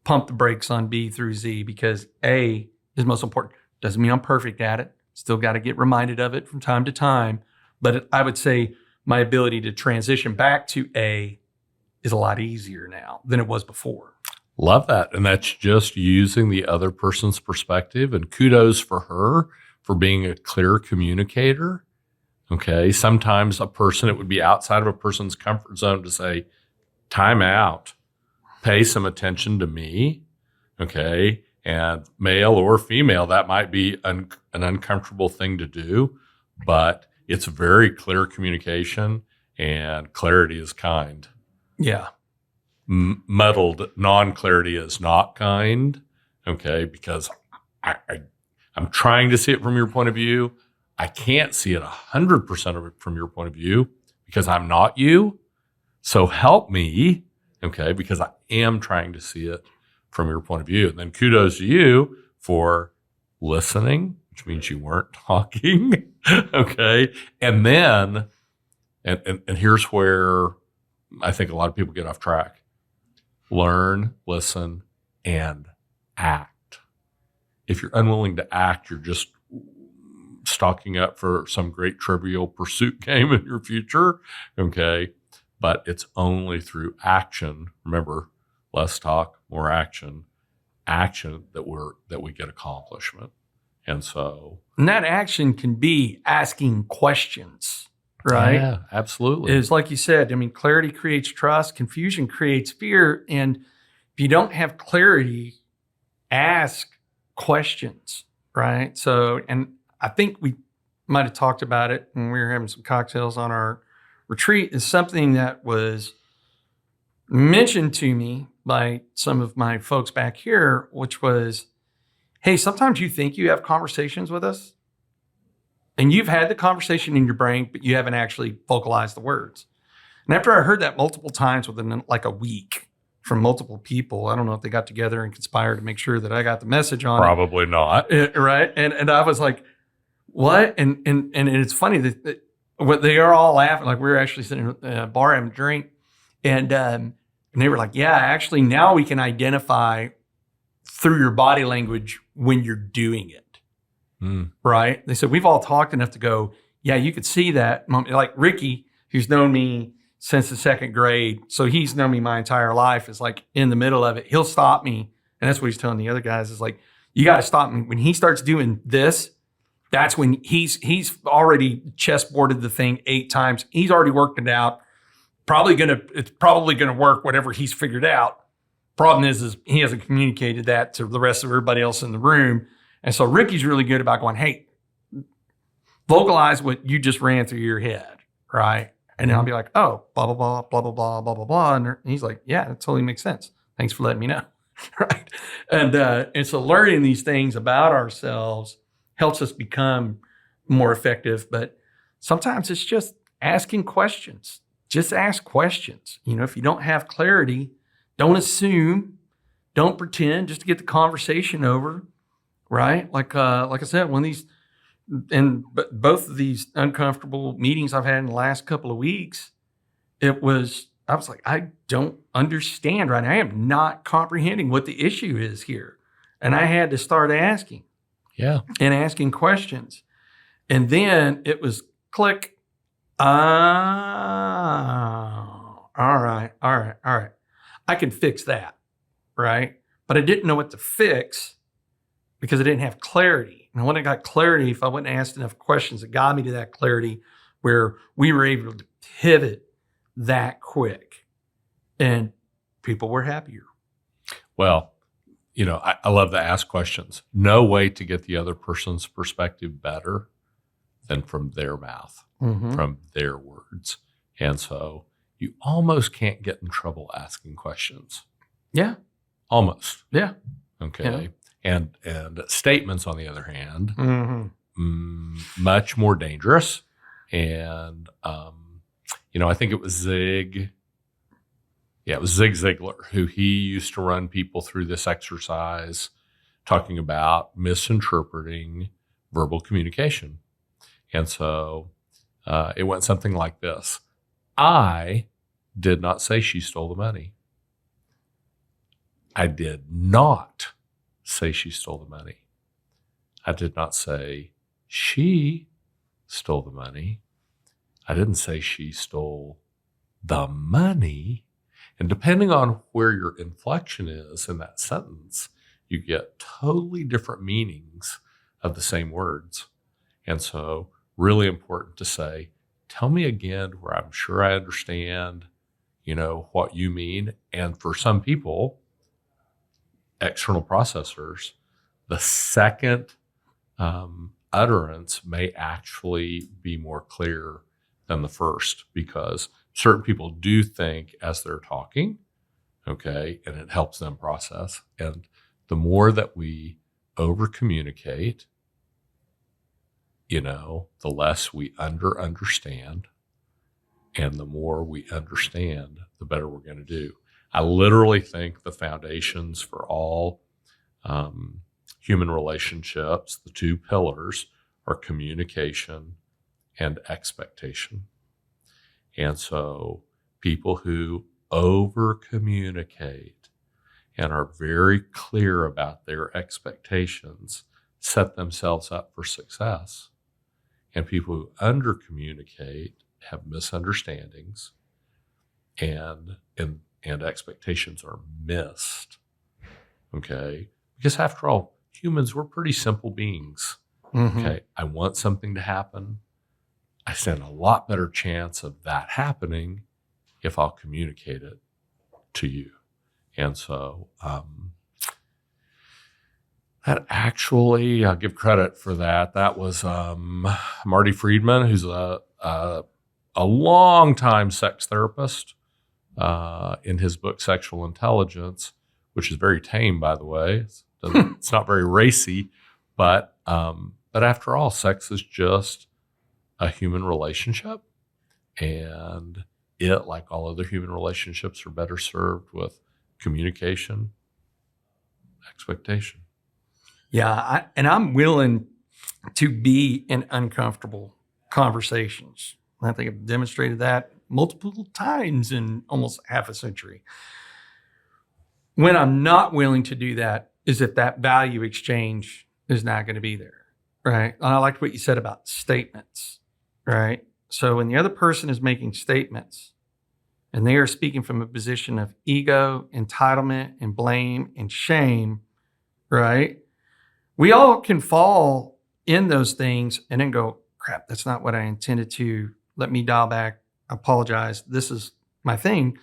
pump the brakes on B through Z because A is most important. Doesn't mean I'm perfect at it. Still got to get reminded of it from time to time. But I would say my ability to transition back to A is a lot easier now than it was before. Love that. And that's just using the other person's perspective. And kudos for her for being a clear communicator. Okay. Sometimes it would be outside of a person's comfort zone to say, time out, pay some attention to me. Okay. And male or female, that might be an uncomfortable thing to do, but it's very clear communication, and clarity is kind. Yeah. Muddled non-clarity is not kind. Okay. Because I'm trying to see it from your point of view. I can't see it 100% of it from your point of view because I'm not you. So help me. Okay. Because I am trying to see it from your point of view. And then kudos to you for listening, which means you weren't talking. Okay. And then, and here's where I think a lot of people get off track. Learn, listen, and act. If you're unwilling to act, you're just stocking up for some great trivial pursuit game in your future. Okay. But it's only through action. Remember, less talk, more action that we get accomplishment. And that action can be asking questions, right? Yeah, absolutely. It's like you said, I mean, clarity creates trust, confusion creates fear. And if you don't have clarity, ask questions, right? So, and I think we might have talked about it when we were having some cocktails on our retreat, is something that was mentioned to me by some of my folks back here, which was, hey, sometimes you think you have conversations with us and you've had the conversation in your brain, but you haven't actually vocalized the words. And after I heard that multiple times within like a week from multiple people, I don't know if they got together and conspired to make sure that I got the message on Probably not. Right. And I was like, what? And it's funny that what they are all laughing. Like we were actually sitting in a bar having a drink, and they were like, yeah, actually now we can identify through your body language when you're doing it. Right. They said, we've all talked enough to go, yeah, you could see that. Like Ricky, who's known me since the 2nd grade. So he's known me my entire life, is like in the middle of it. He'll stop me. And that's what he's telling the other guys, is like, You got to stop him. When he starts doing this, that's when he's already chessboarded the thing 8 times. He's already worked it out. It's probably gonna work, whatever he's figured out. Problem is he hasn't communicated that to the rest of everybody else in the room. And so Ricky's really good about going, hey, vocalize what you just ran through your head, right? And then I'll be like, oh, blah, blah, blah, blah, blah, blah, blah, blah, blah. And he's like, yeah, that totally makes sense. Thanks for letting me know. Right. And so learning these things about ourselves helps us become more effective. But sometimes it's just asking questions. Just ask questions. If you don't have clarity, don't assume, don't pretend, just to get the conversation over. Right. Like I said, both of these uncomfortable meetings I've had in the last couple of weeks, I was like, I don't understand right now. I am not comprehending what the issue is here. And I had to start asking. Yeah. And asking questions. And then it was click. Oh, all right. I can fix that. Right. But I didn't know what to fix because I didn't have clarity. And when I got clarity, if I wouldn't ask enough questions, it got me to that clarity where we were able to pivot that quick and people were happier. Well, I love to ask questions. No way to get the other person's perspective better than from their mouth, from their words. And so you almost can't get in trouble asking questions. Yeah. Almost. Yeah. Okay. Yeah. And statements, on the other hand, much more dangerous. And, I think it was Zig Ziglar, who he used to run people through this exercise talking about misinterpreting verbal communication. And so it went something like this. I did not say she stole the money. I did not say she stole the money. I did not say she stole the money. I didn't say she stole the money. And depending on where your inflection is in that sentence, you get totally different meanings of the same words. And so really important to say, tell me again where I'm sure I understand, what you mean. And for some people, external processors, the second utterance may actually be more clear than the first, because certain people do think as they're talking, okay, and it helps them process. And the more that we over communicate, the less we understand, and the more we understand, the better we're going to do. I literally think the foundations for all human relationships, the 2 pillars, are communication and expectation. And so people who over communicate and are very clear about their expectations set themselves up for success. And people who under communicate have misunderstandings and expectations are missed. Okay? Because after all, humans, we're pretty simple beings. Okay? I want something to happen. I stand a lot better chance of that happening if I'll communicate it to you. And so that actually, I'll give credit for that. That was Marty Friedman, who's a long-time sex therapist, in his book, Sexual Intelligence, which is very tame, by the way. It's not very racy, but after all, sex is just a human relationship, and it, like all other human relationships, are better served with communication, expectation. Yeah, I'm willing to be in uncomfortable conversations. I think I've demonstrated that multiple times in almost half a century. When I'm not willing to do that is if that value exchange is not going to be there, right? And I liked what you said about statements, right? So when the other person is making statements and they are speaking from a position of ego, entitlement, and blame and shame, right? we all can fall in those things and then go, crap, that's not what I intended to. Let me dial back. Apologize. This is my thing,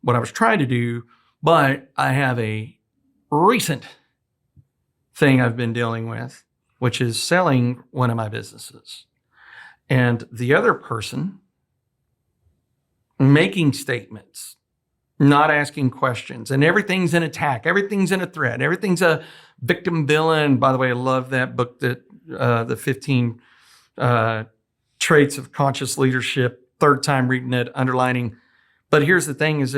what I was trying to do. But I have a recent thing I've been dealing with, which is selling one of my businesses. And the other person making statements, not asking questions, and everything's an attack, everything's in a threat, everything's a victim villain. By the way, I love that book, that the 15 traits of conscious leadership, third time reading it, underlining. But here's the thing is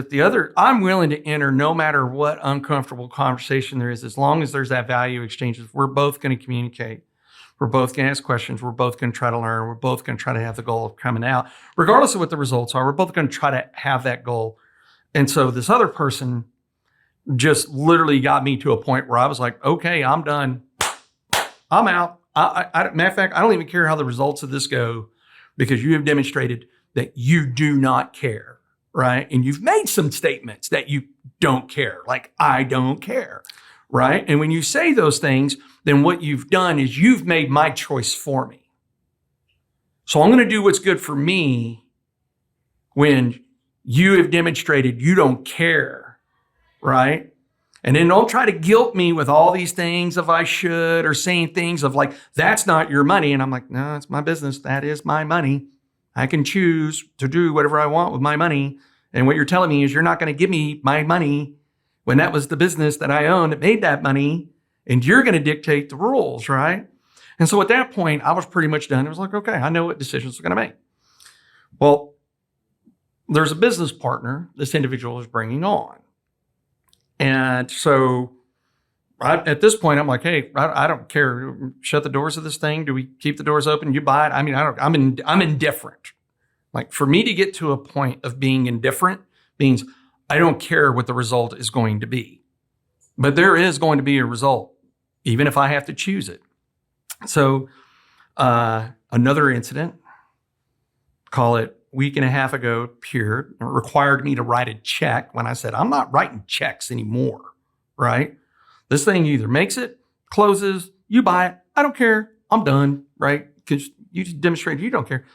I'm willing to enter no matter what uncomfortable conversation there is, as long as there's that value exchange. We're both going to communicate. We're both going to ask questions. We're both going to try to learn. We're both going to try to have the goal of coming out. Regardless of what the results are, we're both going to try to have that goal. And so this other person just literally got me to a point where I was like, okay, I'm done. I'm out. Matter of fact, I don't even care how the results of this go, because you have demonstrated that you do not care, right? And you've made some statements that you don't care, like I don't care, right? And when you say those things, then what you've done is you've made my choice for me. So I'm going to do what's good for me when you have demonstrated you don't care, right? And then don't try to guilt me with all these things of I should, or saying things of like, that's not your money. And I'm like, no, it's my business. That is my money. I can choose to do whatever I want with my money. And what you're telling me is you're not going to give me my money when that was the business that I owned that made that money, and you're going to dictate the rules, right? And so at that point, I was pretty much done. It was like, okay, I know what decisions I'm going to make. Well, there's a business partner this individual is bringing on. And so at this point, I'm like, hey, I don't care. Shut the doors of this thing. Do we keep the doors open? You buy it. I mean, I'm indifferent. Like, for me to get to a point of being indifferent means I don't care what the result is going to be. But there is going to be a result, even if I have to choose it. So another incident, call it week and a half ago, appeared, required me to write a check when I said, I'm not writing checks anymore, right? This thing either makes it, closes, you buy it, I don't care, I'm done, right? Because you just demonstrated you don't care.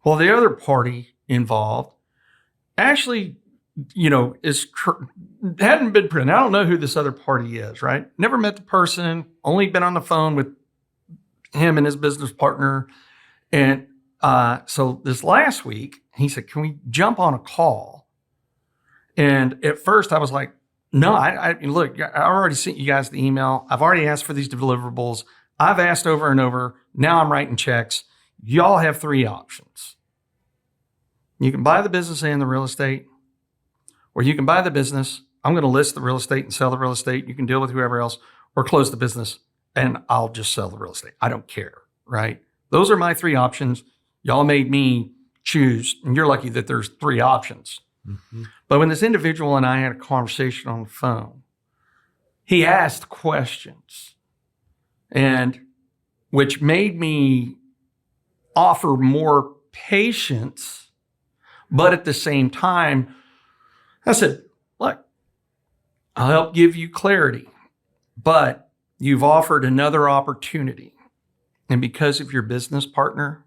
Well, the other party involved actually, hadn't been present. I don't know who this other party is, right? Never met the person, only been on the phone with him and his business partner. And so this last week, he said, can we jump on a call? And at first I was like, no, look, I already sent you guys the email. I've already asked for these deliverables. I've asked over and over. Now I'm writing checks. Y'all have three options. You can buy the business and the real estate, or you can buy the business. I'm going to list the real estate and sell the real estate. You can deal with whoever else, or close the business and I'll just sell the real estate. I don't care, right? Those are my three options. Y'all made me choose, and you're lucky that there's three options. Mm-hmm. But when this individual and I had a conversation on the phone, he asked questions, and which made me offer more patience. But at the same time, I said, look, I'll help give you clarity, but you've offered another opportunity. And because of your business partner,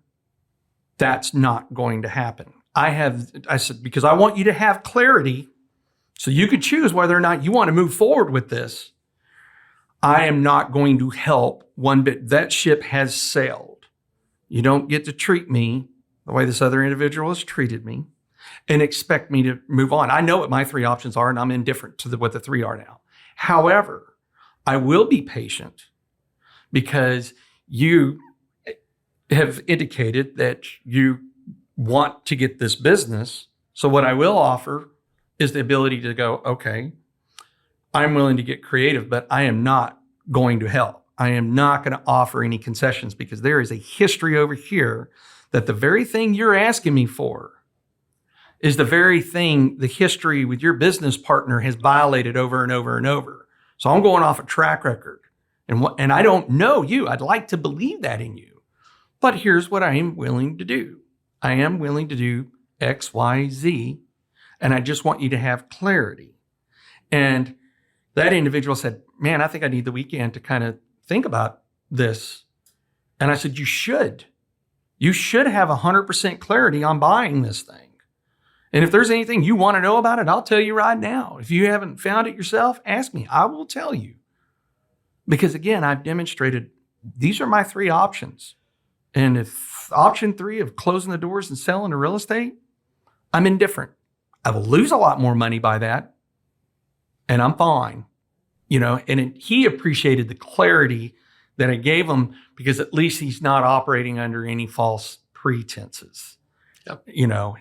that's not going to happen. I said, because I want you to have clarity so you could choose whether or not you want to move forward with this. I am not going to help one bit. That ship has sailed. You don't get to treat me the way this other individual has treated me and expect me to move on. I know what my three options are, and I'm indifferent to what the three are now. However, I will be patient because you have indicated that you want to get this business. So what I will offer is the ability to go, okay, I'm willing to get creative, but I am not going to help. I am not going to offer any concessions because there is a history over here that the very thing you're asking me for is the very thing the history with your business partner has violated over and over and over. So I'm going off a track record. And I don't know you. I'd like to believe that in you. But here's what I am willing to do. I am willing to do X, Y, Z, and I just want you to have clarity. And that individual said, man, I think I need the weekend to kind of think about this. And I said, you should. You should have 100% clarity on buying this thing. And if there's anything you want to know about it, I'll tell you right now. If you haven't found it yourself, ask me. I will tell you. Because again, I've demonstrated these are my 3 options. And if option 3 of closing the doors and selling the real estate, I'm indifferent. I will lose a lot more money by that. And I'm fine. He appreciated the clarity that I gave him because at least he's not operating under any false pretenses. Yep.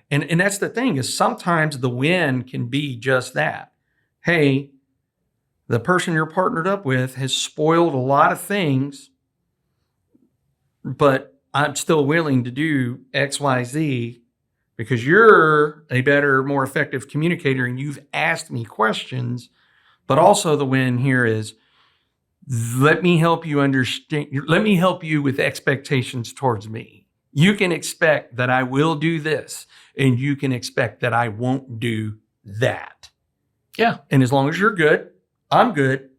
And that's the thing is sometimes the win can be just that. Hey, the person you're partnered up with has spoiled a lot of things, but I'm still willing to do X, Y, Z because you're a better, more effective communicator and you've asked me questions. But also the win here is let me help you understand. Let me help you with expectations towards me. You can expect that I will do this, and you can expect that I won't do that. Yeah. And as long as you're good, I'm good,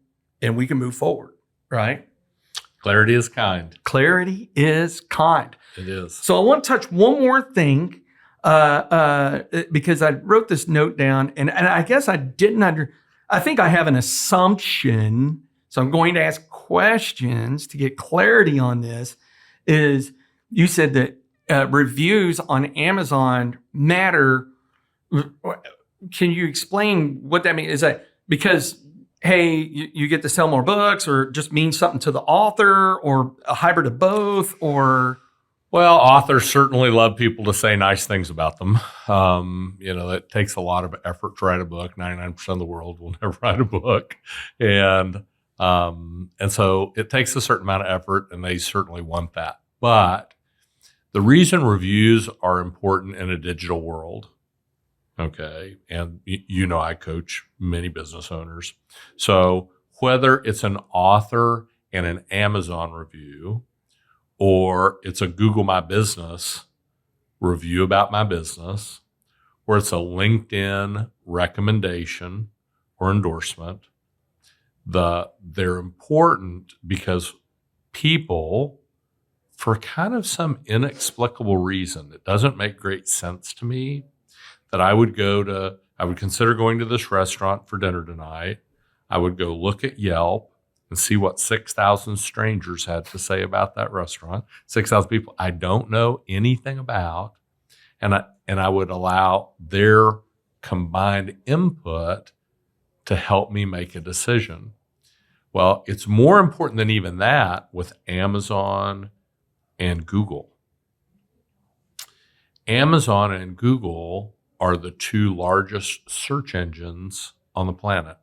and we can move forward, right? Clarity is kind. Clarity is kind. It is. So I want to touch one more thing because I wrote this note down, and I guess I didn't I think I have an assumption, so I'm going to ask questions to get clarity on this, is you said that reviews on Amazon matter. Can you explain what that means? Is that because, hey, you get to sell more books, or just means something to the author, or a hybrid of both, or? Well, authors certainly love people to say nice things about them. It takes a lot of effort to write a book. 99% of the world will never write a book. And so it takes a certain amount of effort, and they certainly want that. But the reason reviews are important in a digital world, okay, and I coach many business owners. So whether it's an author and an Amazon review, or it's a Google My Business review about my business, or it's a LinkedIn recommendation or endorsement, they're important because people, for kind of some inexplicable reason, it doesn't make great sense to me, that I would consider going to this restaurant for dinner tonight. I would go look at Yelp and see what 6,000 strangers had to say about that restaurant. 6,000 people I don't know anything about. And I would allow their combined input to help me make a decision. Well, it's more important than even that with Amazon and Google. Amazon and Google are the 2 largest search engines on the planet.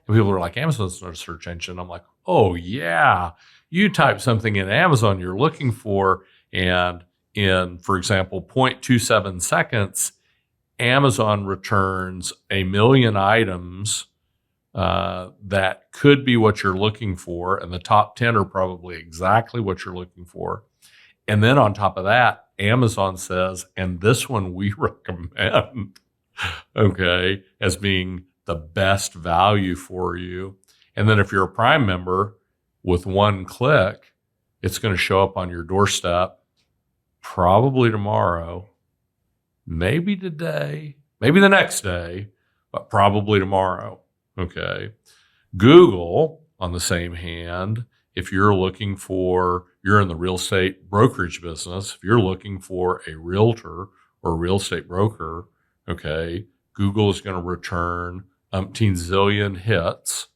And people are like, Amazon's not a search engine. I'm like, oh yeah, you type something in Amazon you're looking for, and in, for example, 0.27 seconds, Amazon returns 1 million items that could be what you're looking for, and the top 10 are probably exactly what you're looking for. And then on top of that, Amazon says, and this one we recommend, okay, as being the best value for you. And then if you're a Prime member, with one click, it's going to show up on your doorstep probably tomorrow, maybe today, maybe the next day, but probably tomorrow. Okay. Google, on the same hand, if you're in the real estate brokerage business, if you're looking for a realtor or a real estate broker, okay, Google is going to return umpteen zillion hits,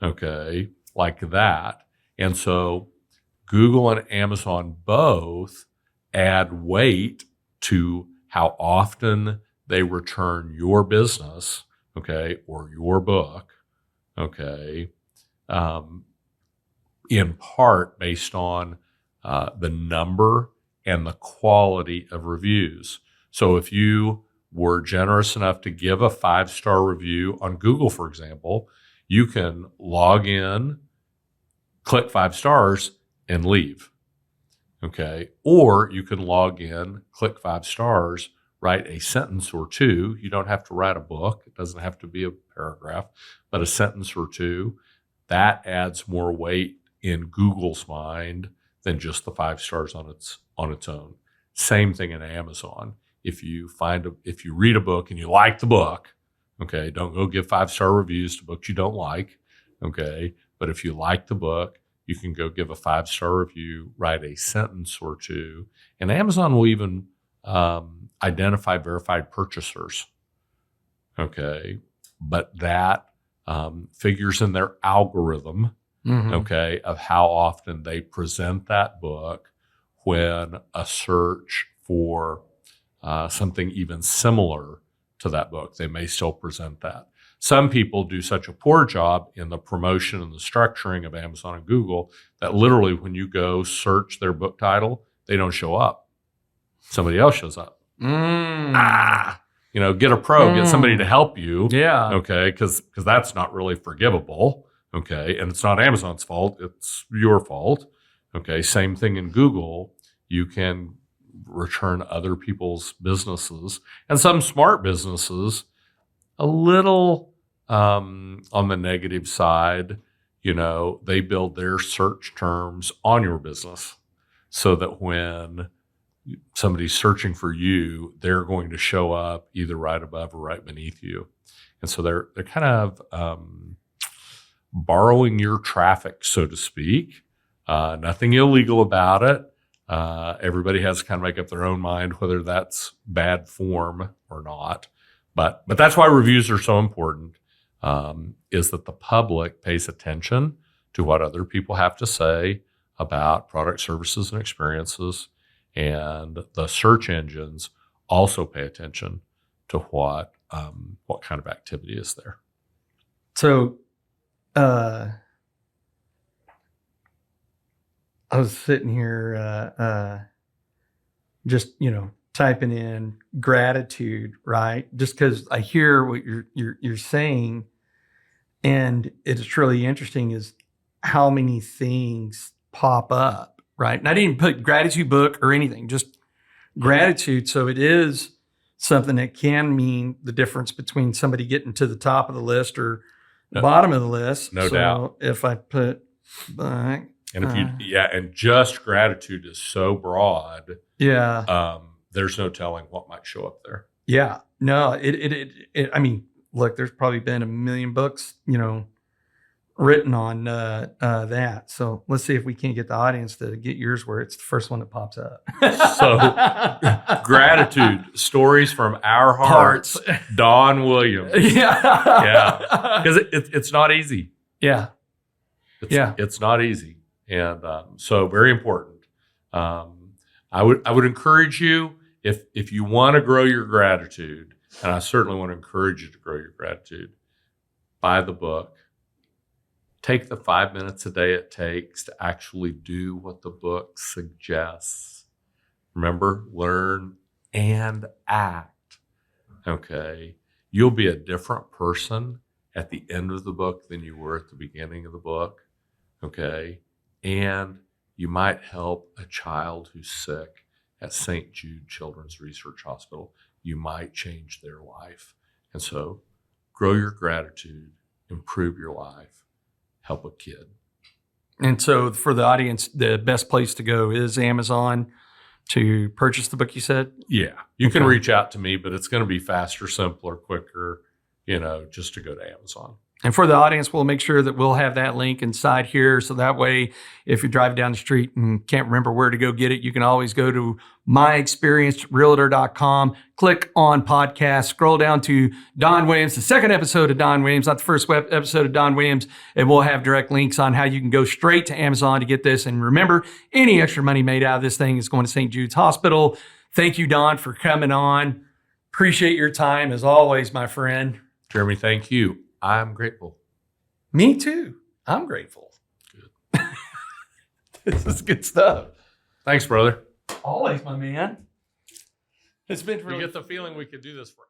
okay, like that. And so Google and Amazon both add weight to how often they return your business, okay, or your book, okay, in part based on the number and the quality of reviews. So if you were generous enough to give a 5-star review on Google, for example, you can log in, click 5 stars, and leave. Okay. Or you can log in, click 5 stars, write a sentence or 2. You don't have to write a book. It doesn't have to be a paragraph, but a sentence or 2. That adds more weight in Google's mind than just the 5 stars on its own. Same thing in Amazon. If you read a book and you like the book, okay, don't go give 5-star reviews to books you don't like, okay? But if you like the book, you can go give a 5-star review, write a sentence or two, and Amazon will even identify verified purchasers, okay? But that figures in their algorithm, okay, of how often they present that book when a search for something even similar to that book. They may still present that. Some people do such a poor job in the promotion and the structuring of Amazon and Google that literally when you go search their book title, they don't show up. Somebody else shows up. Get a pro, get somebody to help you. Yeah. Okay, because that's not really forgivable. Okay, and it's not Amazon's fault, it's your fault. Okay, same thing in Google. You can return other people's businesses, and some smart businesses, a little on the negative side, they build their search terms on your business so that when somebody's searching for you, they're going to show up either right above or right beneath you. And so they're kind of borrowing your traffic, so to speak. Nothing illegal about it. Everybody has to kind of make up their own mind whether that's bad form or not. But that's why reviews are so important, is that the public pays attention to what other people have to say about product, services, and experiences. And the search engines also pay attention to what kind of activity is there. So I was sitting here just, typing in gratitude, right? Just because I hear what you're saying, and it's really interesting is how many things pop up, right? And I didn't put gratitude book or anything, just gratitude. So it is something that can mean the difference between somebody getting to the top of the list or the bottom of the list. No doubt. If I put back. And and just gratitude is so broad. Yeah. There's no telling what might show up there. Yeah. No, I mean, look, there's probably been 1 million books, written on that. So let's see if we can't get the audience to get yours where it's the first one that pops up. So gratitude, stories from our hearts, Don Williams. Yeah. Because it's not easy. Yeah. It's not easy. And so very important. I would encourage you, if you want to grow your gratitude, and I certainly want to encourage you to grow your gratitude, buy the book. Take the 5 minutes a day it takes to actually do what the book suggests. Remember, learn and act. Okay. You'll be a different person at the end of the book than you were at the beginning of the book. Okay. And you might help a child who's sick at St. Jude Children's Research Hospital. You might change their life. And so grow your gratitude, improve your life, help a kid. And so for the audience, the best place to go is Amazon to purchase the book, you said? Yeah. You can reach out to me, but it's going to be faster, simpler, quicker, just to go to Amazon. And for the audience, we'll make sure that we'll have that link inside here. So that way, if you're driving down the street and can't remember where to go get it, you can always go to myexperiencedrealtor.com, click on podcast, scroll down to Don Williams, the second episode of Don Williams, not the first episode of Don Williams. And we'll have direct links on how you can go straight to Amazon to get this. And remember, any extra money made out of this thing is going to St. Jude's Hospital. Thank you, Don, for coming on. Appreciate your time as always, my friend. Jeremy, thank you. I'm grateful. Me too. I'm grateful. Good. This is good stuff. Thanks, brother. Always, my man. It's been really. You get the feeling we could do this for